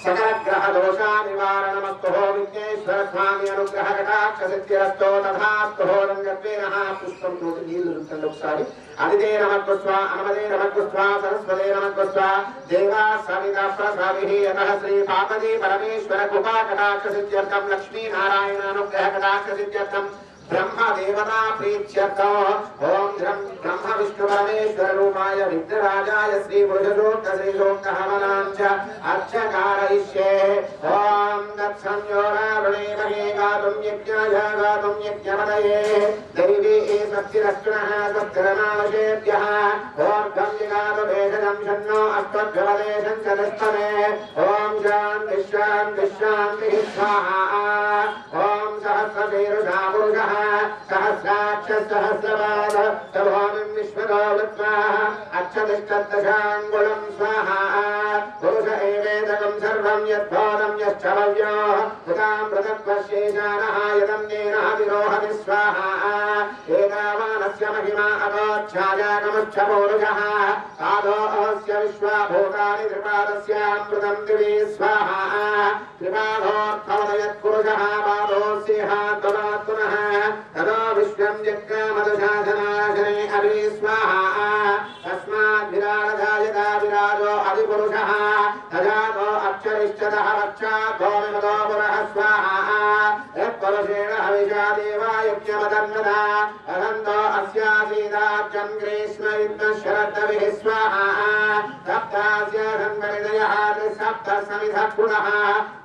सकल ग्रह दोषा निवारणमस्तु विघ्नेश्वर स्वामी अनुग्रह कटाक्ष सिद्धिरस्तो तथास्तु रंगत्वेनः पुष्पं नोटि నీళ్లుంటండి ఒకసారి అదిదే నమః స్వా అనమదే నమః స్వా సరస్వతే నమః స్వా దేవా సవితా ప్రసాదిః యతః శ్రీ పాపదే పరమేశ్వర కృపా కటాక్ష సిద్ధ్యర్థం లక్ష్మీ నారాయణ అనుగ్రహ కటాక్ష సిద్ధ్యర్థం ब्रह्म देवता प्रीत्यर्थो ओम ब्रह्म विष्णु परमेश्वर रूपाय विघ्नराजाय श्री पुरुषोक्त श्री लोकहवनांच अर्चकारयिष्ये ओम तत्संयोरावणे महे गातुं यज्ञाय गातुं यज्ञपतये दैवी सत्तिरस्तुनः सत्तिरनावशेभ्यः ओर्ध्वं जिगातु भेषजं शन्नो अष्टभ्यवदेशं च दष्टमे ओम शान्तिः शान्तिः शान्तिः स्वाहा ओम सहस्रशीर्षा पुरुषः सहस्राक्ष सहस्रपाद तभोमिं विश्वतो वृत्वा अक्षतिष्ठदशाङ्गुलं स्वाहा पुरुष एवेदकं सर्वं यद्भूतं यश्च भव्यो हुतामृतत्वशेषानः यदं येन विरोहति स्वाहा एतावानस्य महिमा अतोच्छायागमुच्च पौरुषः पादोऽस्य विश्वाभूतानि त्रिपादस्यामृतं दिवि स्वाहा त्रिपादोऽर्थवदयत्पुरुषः पादोऽस्येहात्मनात्मनः ततो विश्वं जग्गामदशासनाशने अभि स्वाहा तस्माद्विराजधायता विराजो अधिपुरुषः तजातो अक्षरिष्ठतः रक्षातो विमतो पुरः स्वाहा यत्पुरुषेण हविषा देवा यज्ञमदन्नता अनन्तो अस्यासीदाब्जं ग्रीष्मविद्मशरद्भिः स्वाहा सप्तास्य सन्वरिदयः सप्तस्य समिधः पुनः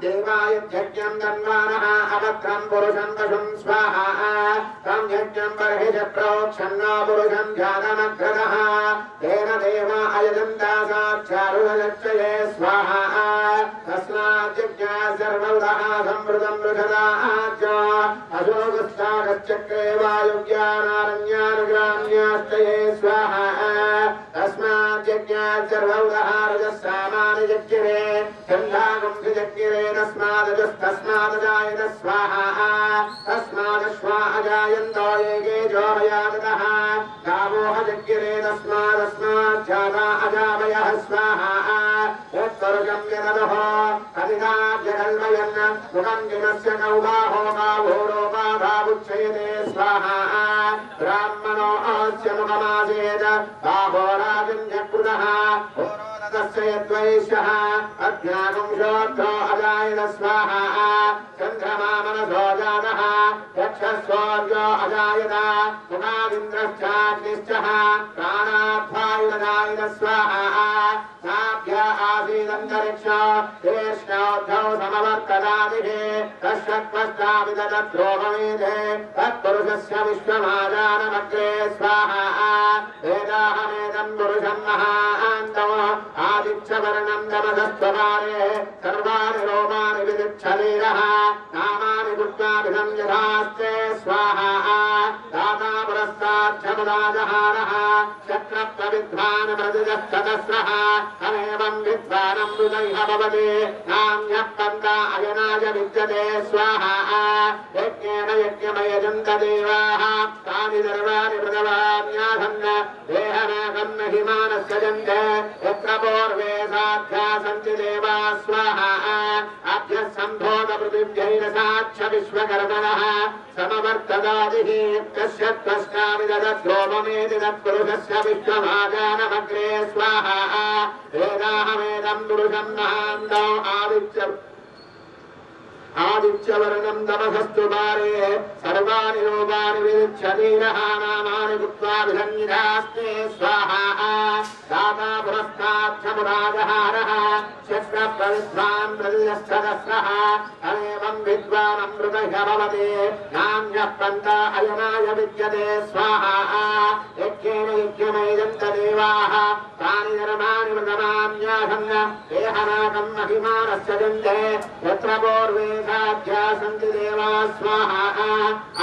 देवाय यज्ञं दन्वानः अवत्रं पुरुषं पशुं स्वाहा तं यज्ञं बर्हिष प्रोक्षन्ना पुरुषं ध्यानमग्रदः तेन देवा अयजन्ता साक्षारुणलक्ष्ये स्वाहा तस्मात् यज्ञा सर्वौदः संवृतं मृषदाच अशोकस्तागश्चक्रे वायुज्ञानारण्यानुग्राम्याश्चये स्वाहा तस्मात् यज्ञा सर्वौदः रजस्सामानि यज्ञिरे चन्द्रागुंसिजज्ञिरे तस्मादजायत स्वाहा तस्मादश्वा अजायन्तो ये जोहयातः गावोह यज्ञिरे तस्मादस्माज्जाता अजावयः स्वाहा यत्पुरुषं यददुः कलिकाभ्यकल्पयन् मुखं किमस्य कौबाहो गावोरोपाधावुच्छयते स्वाहा ब्राह्मणो अस्य मुखमासेत बाहोराजन्यकृतः तस्य यद्वैश्यः अज्ञागुंशोऽर्थो अजायत स्वाहा चन्द्रमा मनसो जातः यक्षस्वर्यो अजायत मुखादिन्द्रश्चाग्निश्चः प्राणाद्वायुरजायत स्वाहा साभ्य आसीदन्तरिक्ष कृष्णोद्धौ समवर्तदादिः तस्यत्पश्चाविदध्रोममेधे तत्पुरुषस्य विश्वमाजानमग्रे स्वाहा वेदाहमेदं पुरुषं महान्तम् आदित्यवर्णं तमसस्त्वपारे सर्वाणि रोमाणि विदिच्छलीरः नामानि पुष्पाभिधं यथास्ते स्वाहा दाता पुरस्ताच्छमुदाजहारः शक्रप्रविद्वान् मृदुजश्चतस्रः तमेवं विद्वानमृतैः भवति नान्यः पन्था अयनाय विद्यते स्वाहा यज्ञेन यज्ञमयजन्त देवाः तानि सर्वाणि मृतवान्यासन्न देहनागं महिमानस्य जन्ते यत्र पूर्वे साध्या सन्ति देवा स्वाहा अभ्यः सम्भोगपृथिव्यैरसाक्ष विश्वकर्मणः समवर्तदादिः तस्य त्वष्टाविदध्रोममेति तत्पुरुषस्य विश्वमाजानमग्रे स्वाहा वेदाहमेदं पुरुषं महान्तौ आदित्यवर्णं तमसस्तु पारे सर्वाणि रूपाणि विदिच्छतीरः नामानि कृत्वाभिधन्निधास्ते स्वाहा दाता पुरस्ताच्छमुदाजहारः शक्रप्रविद्वान् मृदुजश्चतस्रः तमेवं विद्वानमृतः भवति नान्यः पन्था अयनाय विद्यते स्वाहा यज्ञेन यज्ञमयजन्त देवाः तानि धर्माणि मृतमान्यासन्न देहनाकं महिमानस्य जन्ते यत्र पूर्वे साध्या सन्ति देवा स्वाहा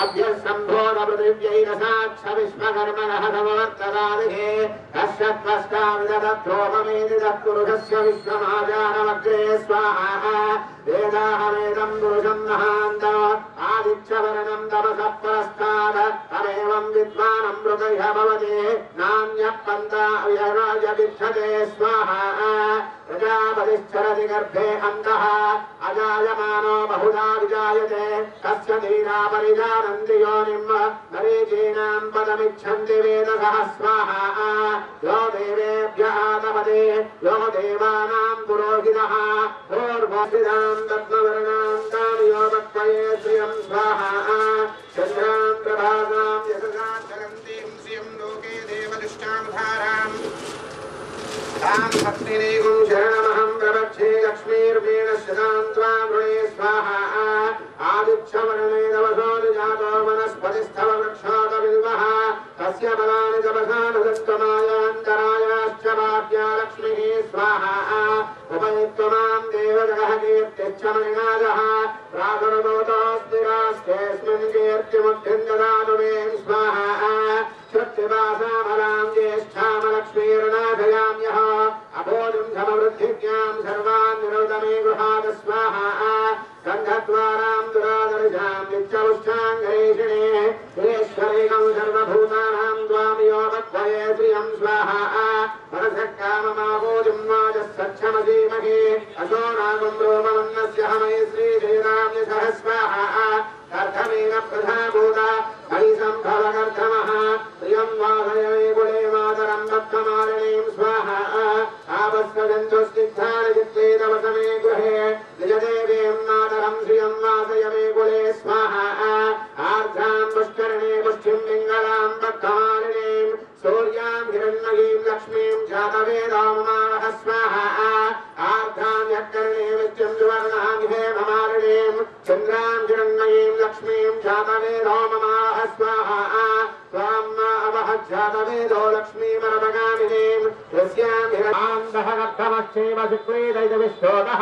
अभ्यः सम्भोगपृथिव्यैरसाक्ष विश्वकर्मणः समवर्तदादिः तस्य त्वष्टाविदध्रोममेति तत्पुरुषस्य विश्वमाजानमग्रे स्वाहा वेदाहमेदं पुरुषं महान्तम् आदित्यवर्णं तमसः पुरस्तात् तमेवं विद्वानमृतः भवति नान्यः पन्था अयनाय विद्यते स्वाहा प्रजापतिश्चरति गर्भे अन्तः अजायमानो बहुधा विजायते तस्य धीरा परिजानन्ति योनिं मरीचीनां पदमिच्छन्ति वेदसः स्वाहा यो देवेभ्यः तपते यो देवानां पुरोहितः पूर्वस्थितां रत्नवर्णां तां यो वक्पये श्रियं स्वाहा चन्द्रां प्रभासां यशसा चरन्तीं श्रियं लोके देवदुष्टां धाराम् तां भक्तिरेगुं शरणमहं प्रवक्षे लक्ष्मीर्वीणश्चतां त्वां वृणे स्वाहा आदित्यवर्णे तपसोऽनुजातो वनस्पतिस्थव वृक्षोतविल्वः तस्य फलानि तपसानुदत्तमायान्तरायाश्च वाप्या लक्ष्मीः स्वाहा उपयत्वमां देवजगः कीर्तिश्च मणिनादः प्रातुर्भूतोऽस्तिरास्तेऽस्मिन् कीर्तिमुद्धिं ददातु मे स्वाहा श्रुतिवासामलां ज्येष्ठामलक्ष्मीर्नाथयाम्यः अभोजं समवृद्धिज्ञां सर्वान् निरोधमे गृहाद स्वाहा गन्धद्वारां दुरादर्शां नित्यमुष्टाङ्गरेषिणे ईश्वरेकं सर्वभूतानां त्वामियो वक्वये श्रियं स्वाहा परसक्काममाभोजं वाजः सच्छमधीमहि असो नागं रोमवन्नस्य हमै श्रीजयराम्यसः स्वाहा कर्धमेन प्रधाभूता मयि सम्भवकर्धमः प्रियं वासयमे कुले मातरं भक्तमालिनीं स्वाहा आपस्कजन्तुस्निग्धानि चित्ते तव समे गृहे निजदेवीं मातरं श्रियं वासयमे कुले स्वाहा आर्द्रां पुष्करिणे पुष्टिं पिङ्गलां भक्तमालिनीं सूर्यां हिरण्मयीं लक्ष्मीं जातवेदां मावः स्वाहा आर्द्रां यत्कर्णे आन्दहगर्धमश्चैव शुक्लीदैतविश्वोदः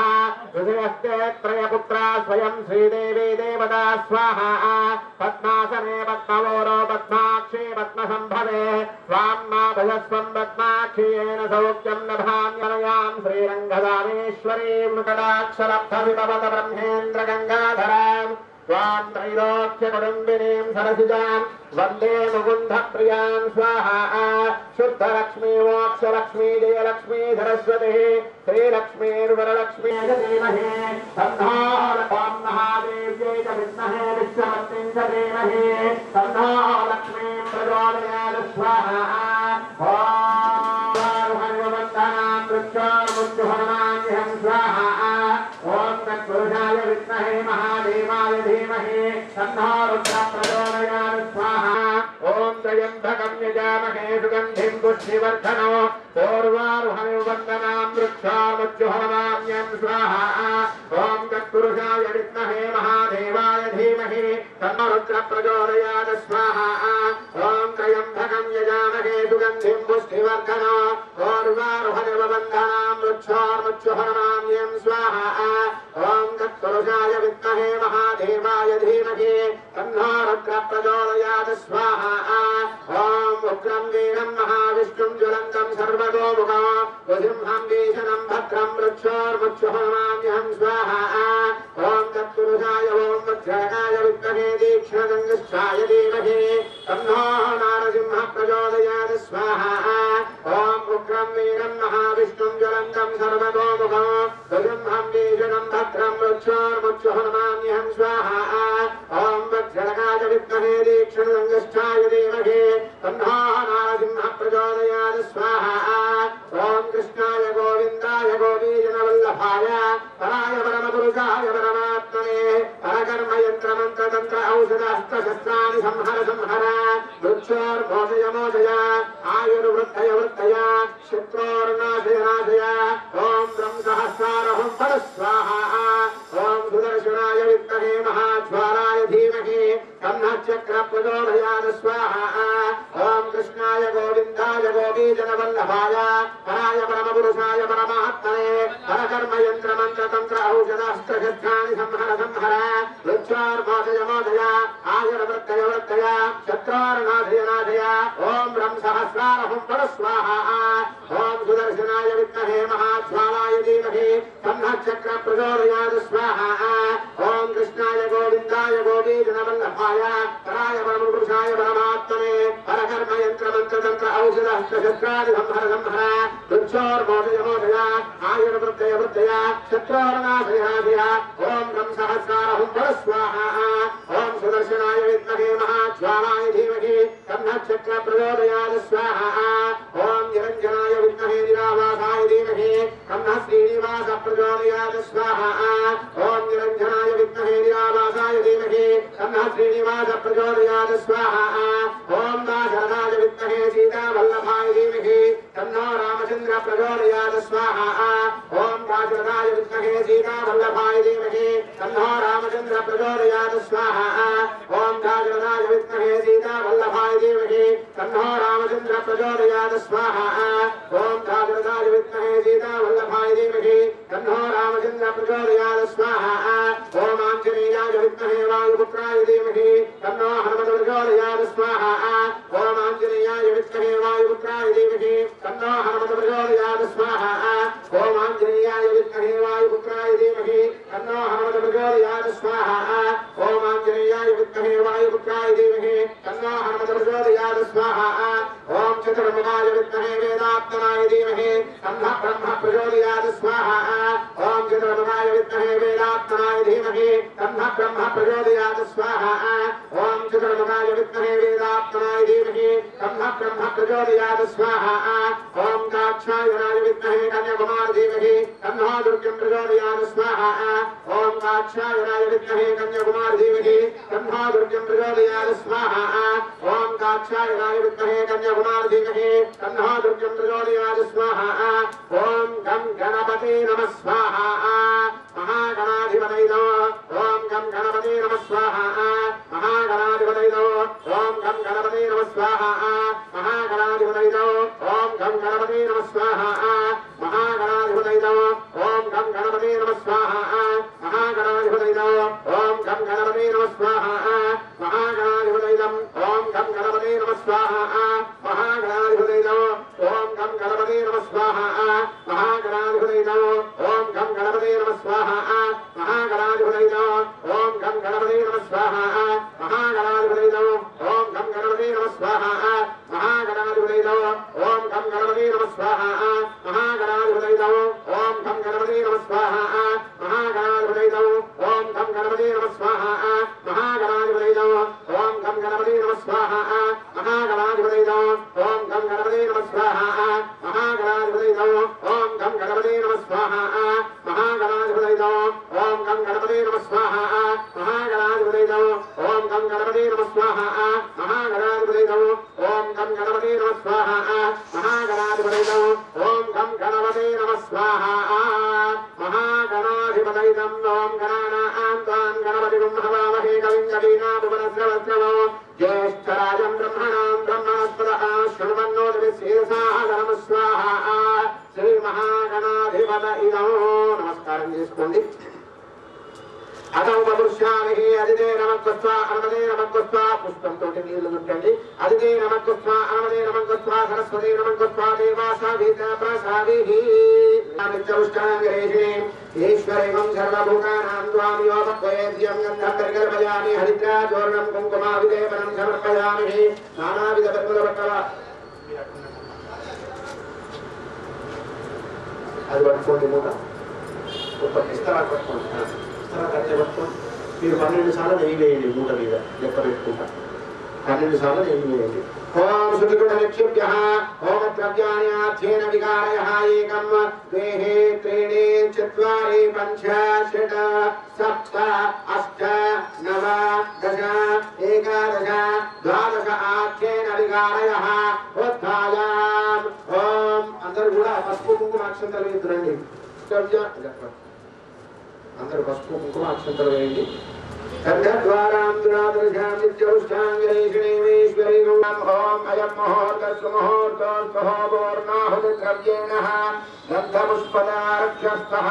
हृदयस्ते त्रयपुत्रा स्वयं श्रीदेवी देवता स्वाहा पद्मासने पद्मवोरो पद्माक्षी पद्मसम्भवे स्वाम्माभयस्वं पद्माक्षीयेन सौख्यं लभाम्यनयां श्रीरङ्गदामेश्वरीं कटाक्षलब्धविभवत ब्रह्मेन्द्र गङ्गाधराम् स्वां त्रैलोक्यकुटुम्बिनीं सरसिजां वन्दे मुकुन्दप्रियां स्वाहा शुद्धलक्ष्मी मोक्षलक्ष्मी जयलक्ष्मी सरस्वती श्रीलक्ष्मीर्वरलक्ष्मी धीमहि तन्नो ॐ महादेव्यै च विद्महे विश्ववत्यै च धीमहि तन्नो लक्ष्मीं प्रचोदयात् स्वाहा ॐ हनुमन्तानां वृक्षोर्मुञ्जुहनुमान्यहं स्वाहा ॐ तत्पुरुषाय विद्महे महादेवाय धीमहि तन्नो रुद्रः प्रचोदयात् स्वाहा ॐ त्र्यम्बकं यजामहे सुगन्धिं पुष्टिवर्धनो पूर्वारुहनुवन्दनां वृक्षोर्मुञ्जुहनुमान्यं स्वाहा ॐ तत्पुरुषाय विद्महे महादेवाय धीमहि तन्नो रुद्रः प्रचोदयात् स्वाहा ॐ त्र्यम्बकं यजामहे सुगन्धिं पुष्टिवर्धनो पूर्वारुहनुवन्दनां वृक्षोर्मुञ्जुहनुमान्यं स्वाहा ॐ तत्पुरुषाय विद्महे महादेवाय धीमहि तन्नो रुद्रः प्रचोदयात् स्वाहा ॐ उग्रं वीरं महाविष्णुं ज्वलन्तं सर्वतोमुखं वसिंहं भीषणं भद्रं वृक्षोर्मुक्षुहनुमान्यहं स्वाहा ॐ तत्पुरुषाय ॐ वज्रकाय विद्महे तीक्ष्णदण्डस्थाय धीमहि तन्नो नारसिंहः प्रचोदयात् स्वाहा ॐ उग्रं वीरं महाविष्णुं ज्वलन्तं सर्वतोमुखं वसिंहं भीषणं भद्रं वृक्षोर्मुक्षुहनुमान्यहं स्वाहा ॐ वज्रकाय विद्महे तीक्ष्णदण्डस्थाय धीमहि तन्नो नारसिंहः प्रचोदयात् स्वाहा ॐ कृष्णाय गोविन्दाय गोपीजनवल्लभाय पराय परमपुरुषाय परमात्मने परकर्मयन्त्रमन्त्रतन्त्र औषधास्त्रशस्त्राणि संहर संहर वृक्षोर्मोदय मोदय आयुर्वृद्धय वृद्धय शत्रोर्नाशय नाशय ॐ ब्रह्मसहस्रारहं परस्वाहा ॐ सुदर्शनाय विद्महे महाज्वालाय धीमहि तन्नः चक्रः प्रचोदयात् स्वाहा ॐ कृष्णाय गोविन्दाय गोपीजनवल्लभाय पराय परमपुरुषाय परमात्मने परकर्मयन्त्रमन्त्रतन्त्र औषधास्त्रशस्त्राणि संहर संहर वृक्षोर्मोदय मोदय आयुर्वृद्धय वृद्धय शत्रोर्नाशय नाशय ॐ ब्रह्मसहस्रारहं परस्वाहा ॐ सुदर्शनाय विद्महे महाज्वालाय धीमहि तन्नः चक्रः प्रचोदयात् स्वाहा ॐ कृष्णाय गोविन्दाय गोपीजनवल्लभाय पराय परमपुरुषाय परमात्मने परकर्मयन्त्रमन्त्रतन्त्र औषधास्त्रशस्त्राणि संहर संहर वृक्षोर्मोदय मोदय आयुर्वृद्धय वृद्धय शत्रोर्नाशय नाशय ॐ ब्रह्मसहस्रारहं परस्वाहा ॐ सुदर्शनाय विद्महे महाज्वालाय धीमहि तन्नः चक्रः प्रचोदयात् स्वाहा ॐ निरञ्जनाय विद्महे निरावासाय धीमहि तन्नः श्रीनिवासः प्रचोदयात् स्वाहा ॐ निरञ्जनाय विद्महे निरावासाय धीमहि तन्नः श्रीनिवासः प्रचोदयात् स्वाहा ॐ दाशरथाय विद्महे सीतावल्लभाय धीमहि तन्नो रामचन्द्रः प्रचोदयात् स्वाहा ॐ दाशरथाय विद्महे सीतावल्लभाय धीमहि तन्नो रामचन्द्रः प्रचोदयात् स्वाहा ॐ दाशरथाय विद्महे सीतावल्लभाय धीमहि तन्नो रामचन्द्रः प्रचोदयात् स्वाहा ॐ दाशरथाय विद्महे सीतावल्लभाय धीमहि तन्नो रामचन्द्रः प्रचोदयात् स्वाहा ॐ आञ्जनेयाय विद्महे वायुपुत्राय धीमहि तन्नो हनुमत् प्रचोदयात् स्वाहा ॐ आञ्जनेयाय विद्महे वायुपुत्राय धीमहि तन्नो हनुमत् प्रचोदयात् स्वाहा ॐ आञ्जनेयाय विद्महे वायुपुत्राय धीमहि तन्नो हनुमत् प्रचोदयात् स्वाहा ॐ आञ्जनेयाय विद्महे वायुपुत्राय धीमहि तन्नो हनुमत् प्रचोदयात् स्वाहा ॐ चतुर्मुखाय विद्महे वेदात्मनाय धीमहि तन्नः ब्रह्म प्रचोदयात् स्वाहा ॐ चतुर्मुखाय विद्महे वेदात्मनाय धीमहि तन्नः ब्रह्म प्रचोदयात् स्वाहा ॐ चतुर्मुखाय विद्महे वेदात्मनाय धीमहि तन्नः ब्रह्म प्रचोदयात् स्वाहा ॐ काक्षायनाय विद्महे कन्याकुमार धीमहि तन्नो दुर्गं प्रचोदयात् स्वाहा ॐ काक्षायनाय विद्महे कन्याकुमार धीमहि तन्नो दुर्गं प्रचोदयात् स्वाहा ॐ काक्षायनाय विद्महे कन्याकुमार धीमहि तन्नो दुर्गं प्रचोदयात् स्वाहा ॐ गं गणपते नमः स्वाहा महागणाधिपतये नमः ॐ गं गणपते नमः स्वाहा महागणाधिपतये नमः ॐ गं गणपते नमः स्वाहा महागणाधिपतये नमः ॐ गं गणपते नमः स्वाहा महागणाधिपतये नमः ओम गं गणपतये नमः स्वाहा महागणाधिपतये नमः ओम गं गणपतये नमः स्वाहा महागणाधिपतये नमः ओम गं गणपतये नमः स्वाहा महागणाधिपतये नमः ओम गं गणपतये नमः स्वाहा महागणाधिपतये नमः ओम गं गणपतये नमः स्वाहा महागणाधिपतये नमः ओम गं गणपतये नमः स्वाहा महागणाधिपतये नमः ओम गं गणपतये नमः स्वाहा महागणाधिपतये नमः ओम गं गणपतये नमः स्वाहा महागणाधिपतये नमः ओम गं गणपतये नमः स्वाहा महागणाधिपतये नमः ओम गं गणपतये नमः स्वाहा महागणाधिपतये नमः ओम गं गणपतये नमः स्वाहा महागणाधिपतये नमः ओम गं गणपतये नमः स्वाहा महागणाधिपतये नमः ओम गं गणपतये नमः स्वाहा महागणाधिपतये नमः ओम गणानां त्वां गणपतिं हवामहे कविं कवीनामुपनिषद्वस्त्रवो ज्येष्ठराजं ब्रह्मणां ब्रह्मणस्पदः शृण्वन्नोतिभिस्सेदसादनं स्वाहा శ్రీ మహాగణాధిపతయే నమస్కారం చేసుకోండి. అదౌపపుష్యామి అదితే నమః అనమదే నమః పుష్పంతో నీళ్లు చుట్టండి. అదితే నమః అనమదే నమః సరస్వతి నమః దేవాసాభిత ప్రసాదిహి నామిత్రుష్టాంగరేషిణి ఈశ్వరేవం సర్వభూతానాం త్వాం యోపక్వయేద్యం గంధం పరికల్పయామి హరిద్రాచూర్ణం కుంకుమావిలేపనం సమర్పయామి నానావిధ పరిమళపట్టవ అది పట్టుకోండి. మూట ఇస్తారా పట్టుకోండి. ఇస్తారా కట్టే పట్టుకోండి. మీరు 12 సార్లు నెయ్యి వేయండి. మూట మీద లెక్క పెట్టుకుంటా 12 సార్లు నెయ్యి వేయండి. ఓం శుద్ధిగుణ నిక్షిప్య ఓం ద్రవ్యాణ్యాధ్యేన వికారయ ఏకం ద్వేహే త్రీణి చత్వారి పంచ షట్ సప్త అష్ట నవ దశ ఏకాదశ ద్వాదశ ఆధ్యేన వికారయ ఉత్థాయాం. ఓం అందరూ కూడా పసుపు కుంకుమ అక్షంతలు వేద్దురండి. అందరూ పసుపు కుంకుమ అక్షంతలు వేయండి. కంఠద్వారాం దురాదృశాం నిత్యౌష్టాంగరేషిణేశ్వరీ ఓం అయం ముహూర్తస్సు ముహూర్తోస్తు హోమోర్ణాహుతి ద్రవ్యేణ గంధపుష్పదారక్షస్థః.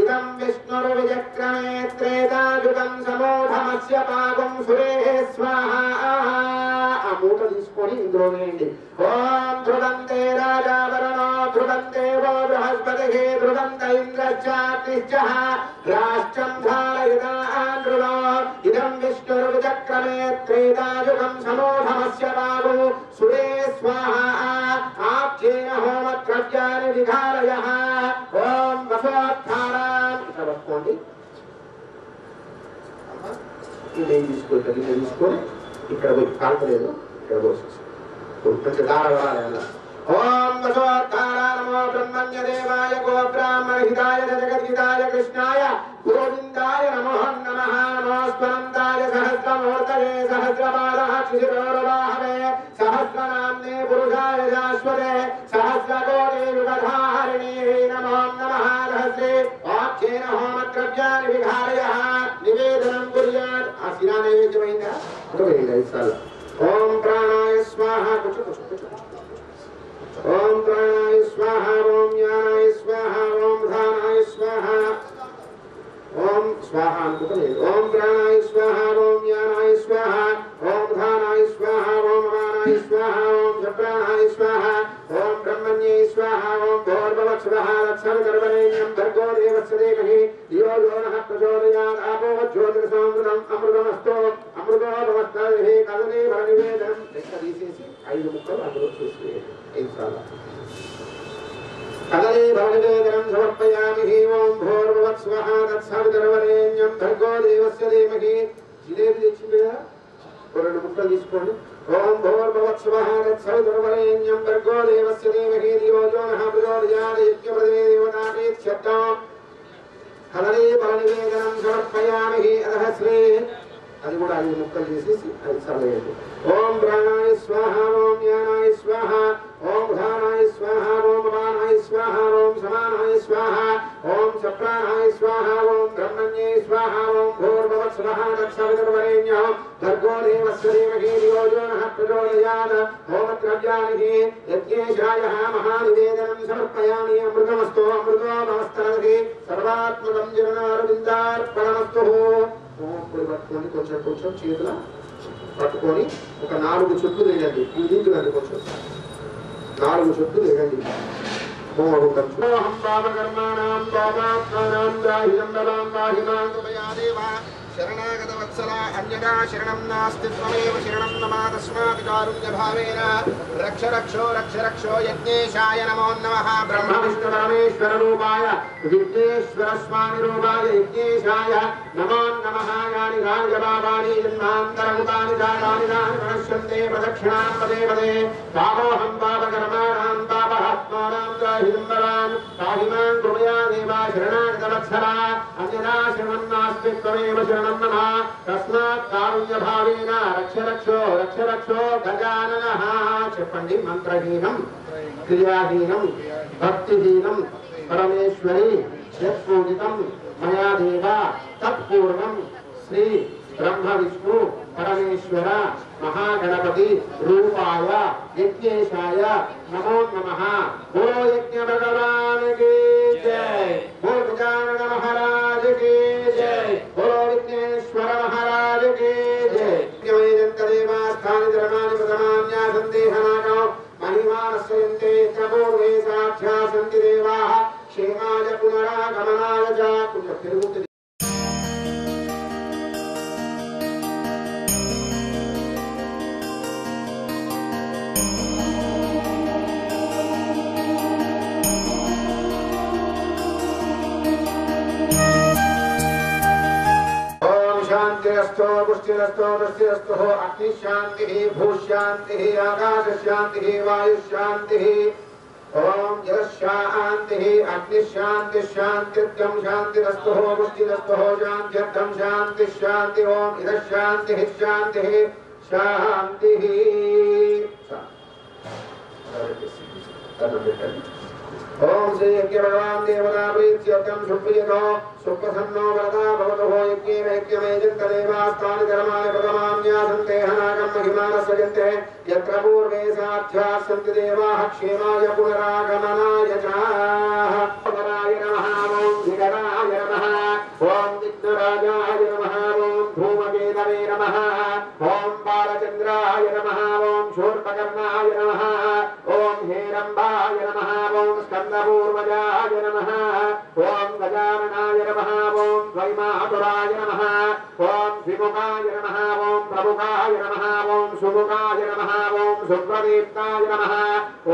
ఇదం విష్ణుర్విచక్రమే త్రేతాయుగం సమూఢమస్య పాగం సురేః స్వాహా. ఆ మూట తీసుకొని ఇందులో వేయండి. ఓం ధ్రువంతే రాజావరణో ధ్రువంతే వో బృహస్పతిః ధ్రువంత ఇంద్రశ్చాగ్నిశ్చః రాష్ట్రం ధారయతాన్ ధ్రువో. ఇదం విష్ణుర్విచక్రమే త్రేతాయుగం సమూఢమస్య పాగం సురేః స్వాహా. ఆఖ్యేన హోమద్రవ్యాని విఘారయః. ఓం వసోద్ధారాం. ఇక్కడ పట్టుకోండి. ఇది తీసుకొని ఇక్కడ పోయి కాల్పలేదు ఇక్కడ పోసేసి కొంచెం దార వరాలి. ఓం వసోద్ధారా నమో బ్రహ్మణ్య దేవాయ గో బ్రాహ్మణ హితాయ జగద్హితాయ కృష్ణాయ గోవిందాయ నమో నమః. నమోస్వనందాయ సహస్రమూర్తయే సహస్రపాదః శిశిరోర్వాహవే సహస్రనామ్నే పురుషాయ శాశ్వతే సహస్రకోటి యుగధారిణే నమో నమః. రహస్యే వాక్యేన హోమద్రవ్యాని విఘారయః నివేదనం కుర్యాత్. ఆ శిలా నైవేద్యమైందా? ఓం ప్రాణాయ స్వాహ. ఓం ప్రాణాయ స్వాహ ఓం జ్ఞానాయ స్వాహ ఓం ధానాయ స్వాహ. ఓం స్వాహ అనుకుంటున్నాను. ఓం ప్రాణాయ స్వాహ ఓం జ్ఞానాయ స్వాహ ఓం ధానాయ స్వాహ ఓం అమానాయ స్వాహ ఓం చప్రాణాయ స్వాహ ఓం బ్రహ్మణ్యై స్వాహ ఓం భోర్భవత్సవః తత్సవితుర్వరేణ్యం భర్గో దేవస్య ధీమహి ధియో యో నః ప్రచోదయాత్. ఆపో జ్యోతిర్సమృతం అమృతమస్తు అమృతోపమస్తేహి కదనే భరనివేదనం. లెక్క తీసేసి 5 ముక్కలు అందులో చూసి 5 సార్లు కదనే భరనివేదనం సమర్పయామి. ఓం భోర్భవత్సవః తత్సవితుర్వరేణ్యం భర్గో దేవస్య ధీమహి. జిలేబీ తెచ్చింది కదా, 2 ముక్కలు తీసుకోండి. ఓం భోర్భవత్సవః తత్సవితుర్వరేణ్యం భర్గో దేవస్య ధీమహి ధియో యో నః ప్రచోదయాత్. యజ్ఞప్రదే దేవతాపేత్స్యర్థం కదనే భరనివేదనం సమర్పయామి. అధః శ్రీ అది కూడా 5 ముక్కలు చేసేసి 5 సార్లు వేయండి. ఓం ప్రాణాయ స్వాహ ఓం జ్ఞానాయ స్వాహ ఓం ధానాయ స్వాహ ఓం అమానాయ స్వాహ ఓం సమానాయ స్వాహ ఓం చప్రాణాయ స్వాహ ఓం బ్రహ్మణ్యై స్వాహ ఓం భూర్భవత్సవః తత్సవితుర్వరేణ్యం భర్గో దేవస్య ధీమహి ధియో యో నః प्रचोदयात् होमद्रव्याणि यज्ञेशायः महानिवेदनं समर्पयामि अमृतमस्तु अमृतो नमस्तरति सर्वात्मकं जनारविन्दार्पणमस्तु ఇప్పుడు పట్టుకొని కొంచెం చేతుల పట్టుకొని ఒక 4 చుట్లు వేయండి ఈ దీంట్లోకి కొంచెం 4 చుట్లు వేయండి ఓం పాపకర్మాణం పాపాత్మానం రాహిజంబలాం రాహిమాం కృపయా దేవా శరణాగత వత్సల అన్యదా శరణం నాస్తి త్వమేవ శరణం నమః తస్మాత్ కారుణ్య భావేన రక్ష రక్షో రక్ష రక్షో యజ్ఞేశాయ నమో నమః బ్రహ్మ విష్ణు పరమేశ్వర రూపాయ విఘ్నేశ్వర స్వామి రూపాయ యజ్ఞేశాయ నమో నమః యాని గాయ బాబాని జన్మాంతరముతాని జాతాని నాని ప్రణశ్యంతే ప్రదక్షిణాం పదే పదే పాపోహం పాపకర్మాణాం పాపహాత్మానాం రాహిజంబలాం రాహిమాం కృపయా దేవా శరణాగత వత్సల అన్యదా శరణం నాస్తి త్వమేవ తస్మాత్ కారుణ్య భావేన రక్ష రక్షో గజాననః చెప్పండి మంత్రహీనం క్రియాహీనం భక్తిహీనం పరమేశ్వరి యత్పూజితం మయా దేవ తత్పూర్ణం శ్రీ బ్రహ్మ విష్ణు పరమేశ్వర महागणपति रूपाय यज्ञेशाय नमो नमः। बोलो यज्ञ भगवान की जय, बोलो गजानन महाराज की जय, बोलो विघ्नेश्वर महाराज की जय। देवास्थान धर्मानि प्रथमान्या संदेहनागो महिमानस्यन्ते पूर्वे साक्षा सन्ति देवाः क्षेमाय पुनरागमनाय च कुलतिरुक्ति शांतिरस्तो पुष्टिरस्तो दृष्टिरस्तो अग्निशांति भूशांति आकाशशांति वायुशांति ओम जलशांति अग्निशांति शांतिर्गम शांतिरस्तो पुष्टिरस्तो शांत्यर्थम शांति शांति ओम इदशांति शांति शांति ओम श्री यज्ञ भगवान देवता प्रीत्यर्थम सुप्रियतो सुप्रसन्नो वरदा भवतो यज्ञे वैक्यमेजन्त देवास्तानि धर्माणि प्रथमान्यासन्ते हनागं महिमानस्यन्ते यत्र पूर्वे साध्याः सन्ति देवाः क्षेमाय पुनरागमनाय च। पराय नमः ओम विघ्नाय नमः ओम विघ्नराजाय नमः ओम धूमकेतवे नमः ओम बालचन्द्राय नमः ओम शूर्पकर्णाय नमः ओम हेरम्बाय नमः ओम स्कन्दपूर्वजाय नमः ओम गजाननाय नमः ओम द्वैमातुराय नमः ओम श्रीमुखाय नमः ओम प्रमुखाय नमः ओम सुमुखाय नमः ओम सुप्रदीप्ताय नमः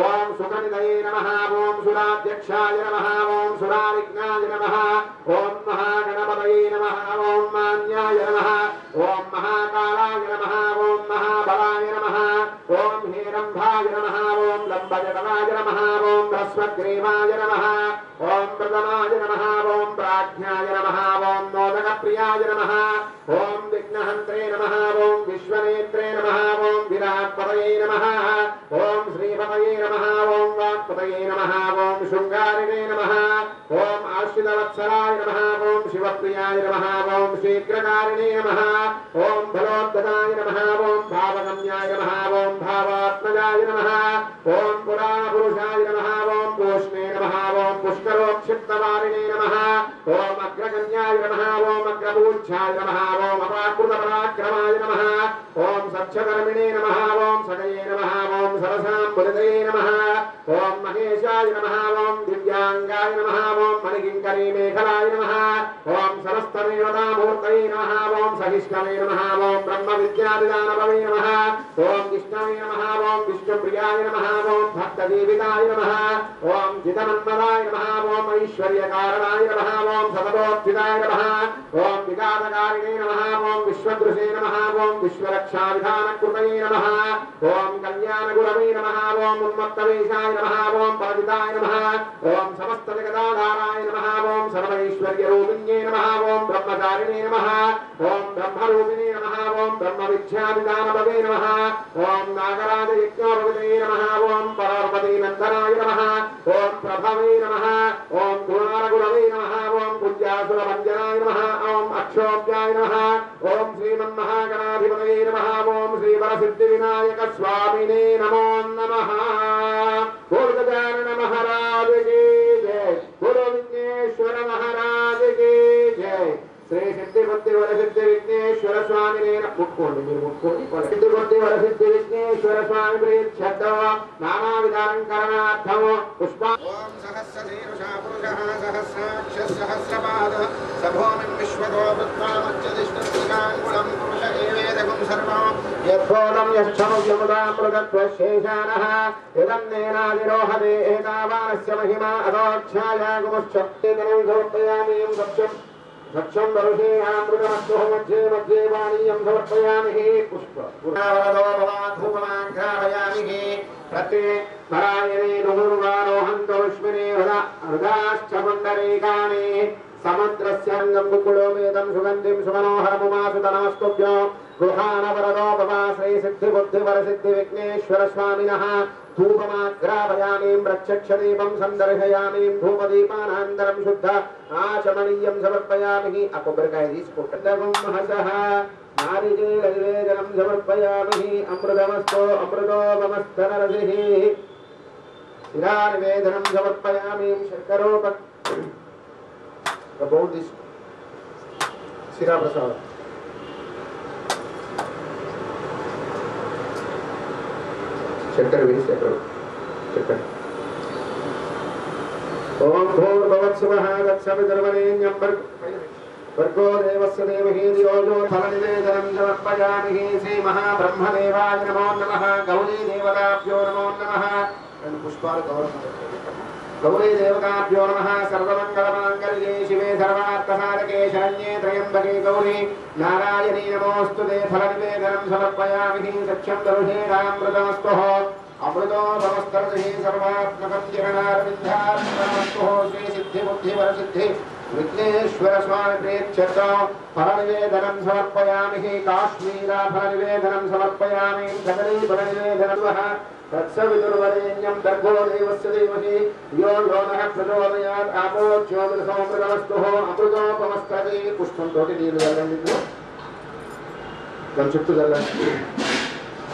ओम सुखनिधये नमः ओम सुराध्यक्षाय नमः ओम सुराविघ्नाय नमः ओम महागणपतये नमः ओम मान्याय नमः ओम महाकालाय नमः ओम महाबलाय नमः ओम हेरम्भाय नमः ओम लम्बजटवाय नमः ओम ह्रस्वग्रीवाय नमः ओम प्रथमाय नमः ओम प्राज्ञाय नमः ओम मोदकप्रियाय नमः ओम विघ्नहन्त्रे नमः ओम विश्वनेत्रे नमः ओम विराट्पतये नमः ओम श्रीपतये नमः ओम वाक्पतये नमः ओम शृंगारिणे नमः ओम आश्रितवत्सलाय नमः ओम शिवप्रियाय नमः ओम शीघ्रकारिणे नमः ओम बलोद्गताय नमः ओम भावगम्याय नमः ओम भावात्मजाय नमः ओम पुराणपुरुषाय नमः ओम पूष्णे नमः ओम पुष्करोक्षिप्तवारिणे नमः ओम अग्रगण्याय नमः ओम अग्रपूज्याय नमः ओम अपाकृतपराक्रमाय नमः ओम सच्छकर्मिणे नमः ओम सगये नमः ओम सरसाम्बुलितये नमः ओम महेशाय नमः ओम दिव्यांगाय नमः ओम मणिकिङ्करी मेखलाय नमः ओम समस्तदेवतामूर्तये नमः ओम सहिष्णवे नमः ओम ब्रह्मविद्यादिदानवये नमः ओम विष्णवे नमः ओम विष्णुप्रियाय नमः ओम भक्तजीविताय नमः ओम जितमन्मदाय नमः ओम ऐश्वर्यकारणाय नमः ओम सततोत्थिताय नमः ओम विघातकारिणे नमः ओम विश्वदृशे नमः ओम विश्वरक्षाविधानकृतये नमः ओम कल्याणगुरवे नमः ओम उन्मत्तवेशाय नमः ओम परजिताय नमः ओम समस्तजगदाधाराय नमः ओम सर्वैश्वर्यरूपिण्ये नमः ओम ब्रह्मचारिणे नमः ओम ब्रह्मरूपिणे नमः ओम ब्रह्मविद्याविधानपदे नमः ओम नागराजयज्ञोपविदे नमः ओम पार्वतीनन्दनाय नमः ओम प्रभवे नमः ओम गुणारगुरवे नमः ओम पूज्यासुरभञ्जनाय नमः ओम अक्षोभ्याय नमः ओम श्रीमन्महागणाधिपतये नमः ओम श्री वरसिद्धि विनायक स्वामिने नमो नमः। बोल गजानन महाराज की जय, बोलो विघ्नेश्वर महाराज की जय। श्री सिद्धि बुद्धि वरसिद्धि विघ्नेश्वर स्वामिने मुक्कोंडि మీరు ముక్కోండి సిద్ధి బుద్ధి వరసిద్ధి విఘ్నేశ్వర స్వామి ప్రీత్యర్థం నానావిధాలంకరణార్థం పుష్ప ఓం సహస్రశీర్షా పురుషః సహస్రాక్ష సహస్రపాద సభోమిం విశ్వతో వృత్వా మధ్యదిష్టంగుళం పురుష ఏవేదకం సర్వం యద్భోదం యశ్చమవ్యముదామృగత్వశేషానః యదన్నేనాదిరోహదే ఏతావానస్య మహిమా అదోక్షాయాగుముశ్చక్తిదనం సమర్పయామి సత్యం सक्षम वरुषेयामृतमस्तुः मध्ये मध्ये वाणीयं समर्पयामि पुष्प पुरावदो भवाधूपमाघ्रापयामि प्रति परायणे दुर्वारोहन्तोष्मिने हृदाश्च पुण्डरीकाणि समुद्रस्याङ्गं कुकुलोमेदं सुगन्धिं सुमनोहरमुमासुत नमस्तुभ्यो गृहाणवरदो भवा श्री सिद्धि बुद्धि वरसिद्धि विघ्नेश्वर स्वामिनः धूपमाग्रापयामि प्रत्यक्षदीपं सन्दर्शयामि धूपदीपानान्तरं शुद्ध आचमनीयं समर्पयामि अकोबरकाय तीसुकोंडं महसः नारिकेलनिवेदनं समर्पयामि अमृतमस्तो अमृतोपमस्तनरसिः शिरानिवेदनं समर्पयामि शर्करोप about this शिरा प्रसाद शर्कर वेस्ट शर्कर ओम भूर्भुवस्सुवः तत्सवितुर्वरेण्यं भर्गो देवस्य धीमहि धियो यो फलनिवेदनं समर्पयामि श्री महाब्रह्मदेवाय नमो नमः गौरी देवताभ्यो नमो नमः पुष्पाल गौरव गौरी देवताभ्यो नमः सर्वमङ्गलमाङ्गल्ये शिवे सर्वार्थसाधके शरण्ये त्र्यम्बके गौरी नारायणी नमोऽस्तुते फलनिवेदनं समर्पयामि सख्यं दरुषेणामृतमस्तुः अमृतोपमस्तरतिः सर्वात्मकं जगनारविन्दात्मनमस्तुः श्री सिद्धि बुद्धि वरसिद्धि विघ्नेश्वर स्वामी प्रीत्यर्थं फलनिवेदनं समर्पयामि काश्मीरा फलनिवेदनं समर्पयामि सकली फलनिवेदनं तत्सवितुर्वरेण्यं भर्गो देवस्य धीमहि यो यो नः प्रचोदयात् आपो ज्योतिषमृतमस्तुः अमृतोपमस्तरतिः पुष्पं तोటి నీళ్లు చల్లండి దాని చుట్టూ చల్లండి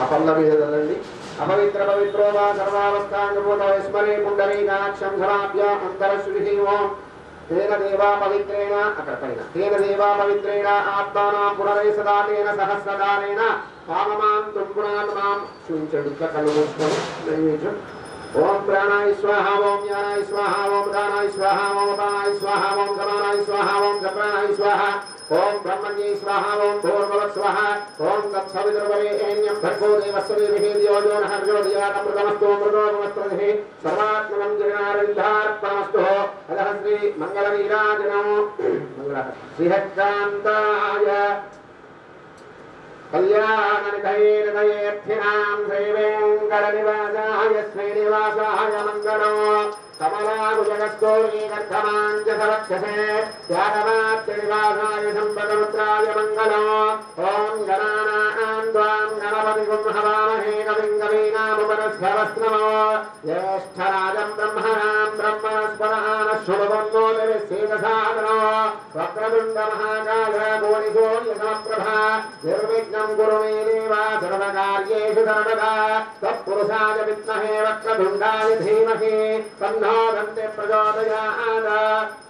ఆ పళ్ళ మీద చల్లండి अपवित्र पवित्रो वा सर्वावस्थांगभूतो स्मरे पुण्डरीकाक्षं समाप्य अंतरश्रुतिः ओम तेन देवा पवित्रेण अकर्पयेन तेन देवा पवित्रेण आत्मानां पुनरेसदा तेन सहस्रदानेन काममां तुम्पुरात्मां शुञ्चडुक्क कलुमुष्टं नैवेद्यम् ओम प्राणाय स्वाहा ओम ज्ञानाय स्वाहा ओम दानाय स्वाहा ओम अपानाय स्वाहा ओम समानाय स्वाहा ओम सप्राणाय स्वाहा ओम ब्रह्मण्ये स्वाहा ओम भूर्भुवः स्वाहा ओम तत्सवितुर्वरेण्यं भर्गो देवस्य धीमहि धियो यो नः प्रचोदयात् अमृतमस्तु अमृतोपमस्तरतिः सर्वात्मकं जगनारविन्दार्पणमस्तु अतः श्री मंगलवीराजनं श्रीहस्तान्ताय कल्याणनिधयेर्थिनां श्रीवेङ्कटनिवासाय श्रीनिवासाय मङ्गलो कमलाकुजगस्तोलीकर्धमाञ्जसवक्षसे यादवाच्यनिवासाय सम्पदरुद्राय मङ्गलो ॐ गणानां त्वां गणपतिं हवामहे कविं कवीनामुपनस्यवस्नमो ज्येष्ठराजं ब्रह्मणां ब्रह्मणस्पदानः शुभवन्नोदविश्वेदसादनो वक्रतुण्डमहाकाय कोटिसूर्यसमप्रभा निर्विघ्नं कुरु मे देवा सर्वकार्येषु सर्वदा तत्पुरुषाय विद्महे वक्रतुण्डाय धीमहि तन्नो दन्ते प्रचोदयात्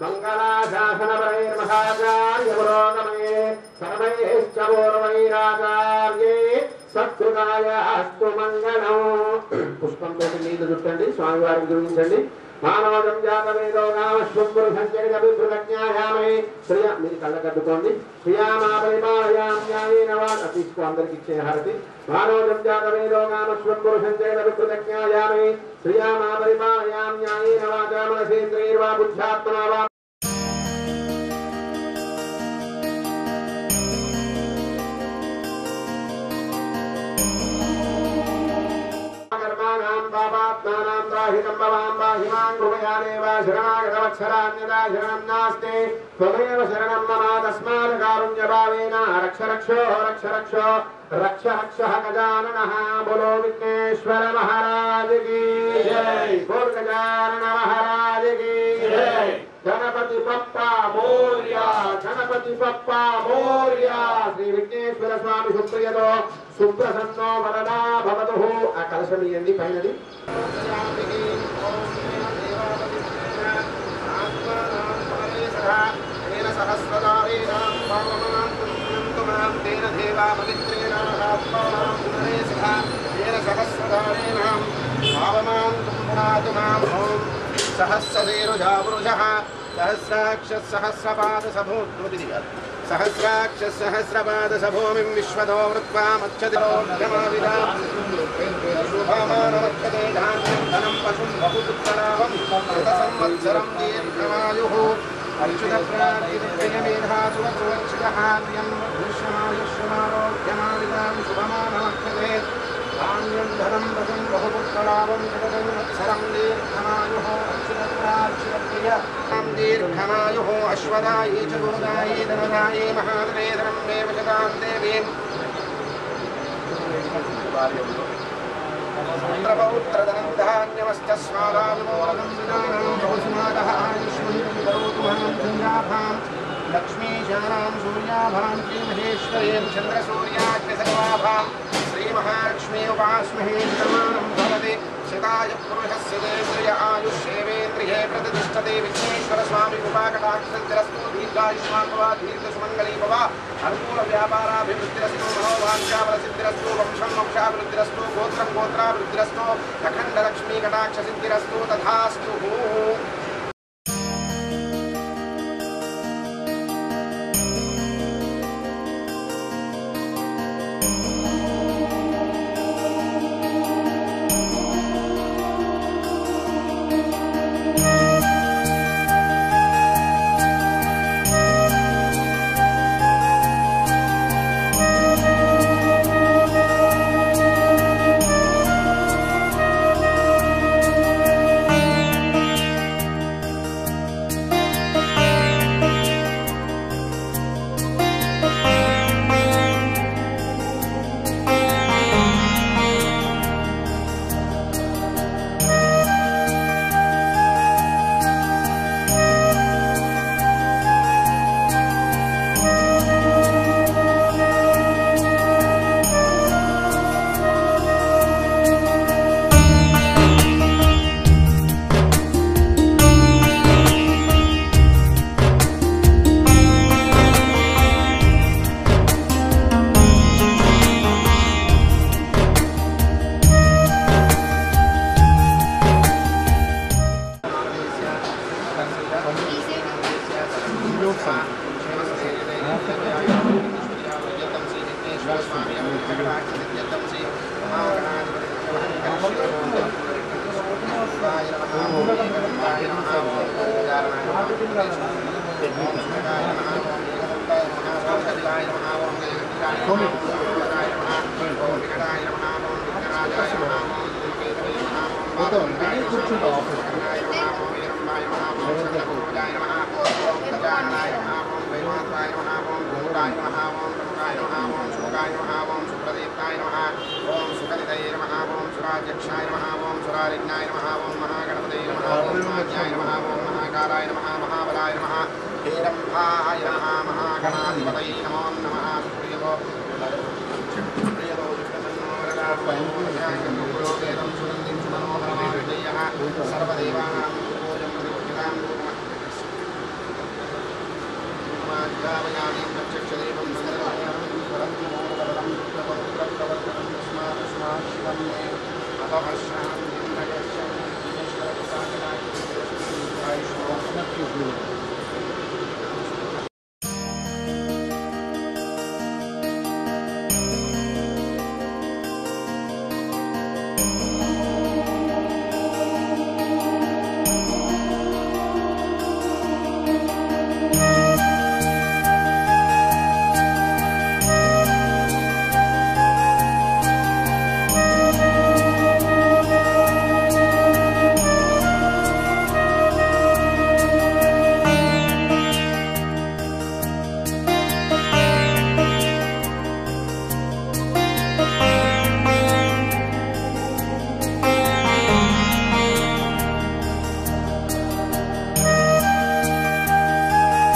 मङ्गलाशासनपरैर्महाचार्यपुरोगमे सर्वैश्च पूर्वैराचार्ये सत्कृताय अस्तु मङ्गलम् पुष्पं तोటి నీళ్లు చుట్టండి స్వామివారికి చూపించండి మానవజం జాతవేదో నామశ్వం పురుషంచరితవిప్రజ్ఞాయామే శ్రియ మీరు కళ్ళ కట్టుకోండి శ్రియామా పరిపాలయాం న్యాయేన వా తీసుకో అందరికి ఇచ్చే హారతి మానవజం జాతవేదో నామశ్వం పురుషంచరితవిప్రజ్ఞాయామే శ్రియామా పరిపాలయాం న్యాయేన వాచా మనసేంద్రియైర్వా బుద్ధ్యాత్మనా వా पापात्मानां दाहिनं भवां बाहिमां कृपया देव शरणागतवत्सरान्यदा शरणं नास्ति त्वमेव शरणं मम तस्मात् कारुण्यभावेन रक्ष रक्षो रक्ष रक्षो रक्ष रक्षः गजाननः बोलो विघ्नेश्वर महाराज की जय बोल गजानन महाराज की जय गणपति बप्पा मोरया गणपति बप्पा मोरया श्री विघ्नेश्वर स्वामी सुप्रियतो సుప్రసన్నో వరదా భవతు. ఆ కలశం ఇయ్యండి పైనది. सहस्रशीरुषापुरुषः सहस्राक्षसहस्रपादसभूद्रुविधिः सहस्राक्षसहस्रपादसभूमिं विश्वतो वृत्वा मच्छतिरोऽभ्यमाविदा शुभमानमच्छते धान्यं धनं पशुं बहुपुत्रलाभं शतसंवत्सरं दीर्घमायुः अच्युतप्रार्थितप्रियमेधासुवसुवक्षितः प्रियं भूष्यमायुष्यमारोग्यमाविदां शुभमानमच्छते धान्यं धनं पशुं बहुपुत्रलाभं शतसंवत्सरं दीर्घमायुः अच्युतप्रार्थितप्रियं दीर्घमायुः अश्वदायी च गोदायी धनदायी महाधने धनं मे वशतां देवीम् पुत्रपौत्रधनं धान्यमश्च स्वादाविमोदनं विदानं बहुसुमादः आयुष्मन्तं करोतु मां चन्द्राभां लक्ष्मीशानां सूर्याभां श्रीमहेश्वरीं चन्द्रसूर्याग्निसर्वाभां श्रीमहालक्ष्मी उपास्महे समानं भवति शताय पुरुषस्य देन्द्रिय आयुष्येवेन्द्रिये प्रतिष्ठते विघ्नेश्वरस्वामी कृपाकटाक्षरस्तु दीर्घायुष्मान् भव दीर्घसुमङ्गली भव अनुकूलव्यापाराभिवृद्धिरस्तु मनोवाञ्छाफलसिद्धिरस्तु वंशं वंशाभिवृद्धिरस्तु गोत्रं गोत्राभिवृद्धिरस्तु अखण्डलक्ष्मीकटाक्षसिद्धिरस्तु तथास्तु। सर्वदेवानां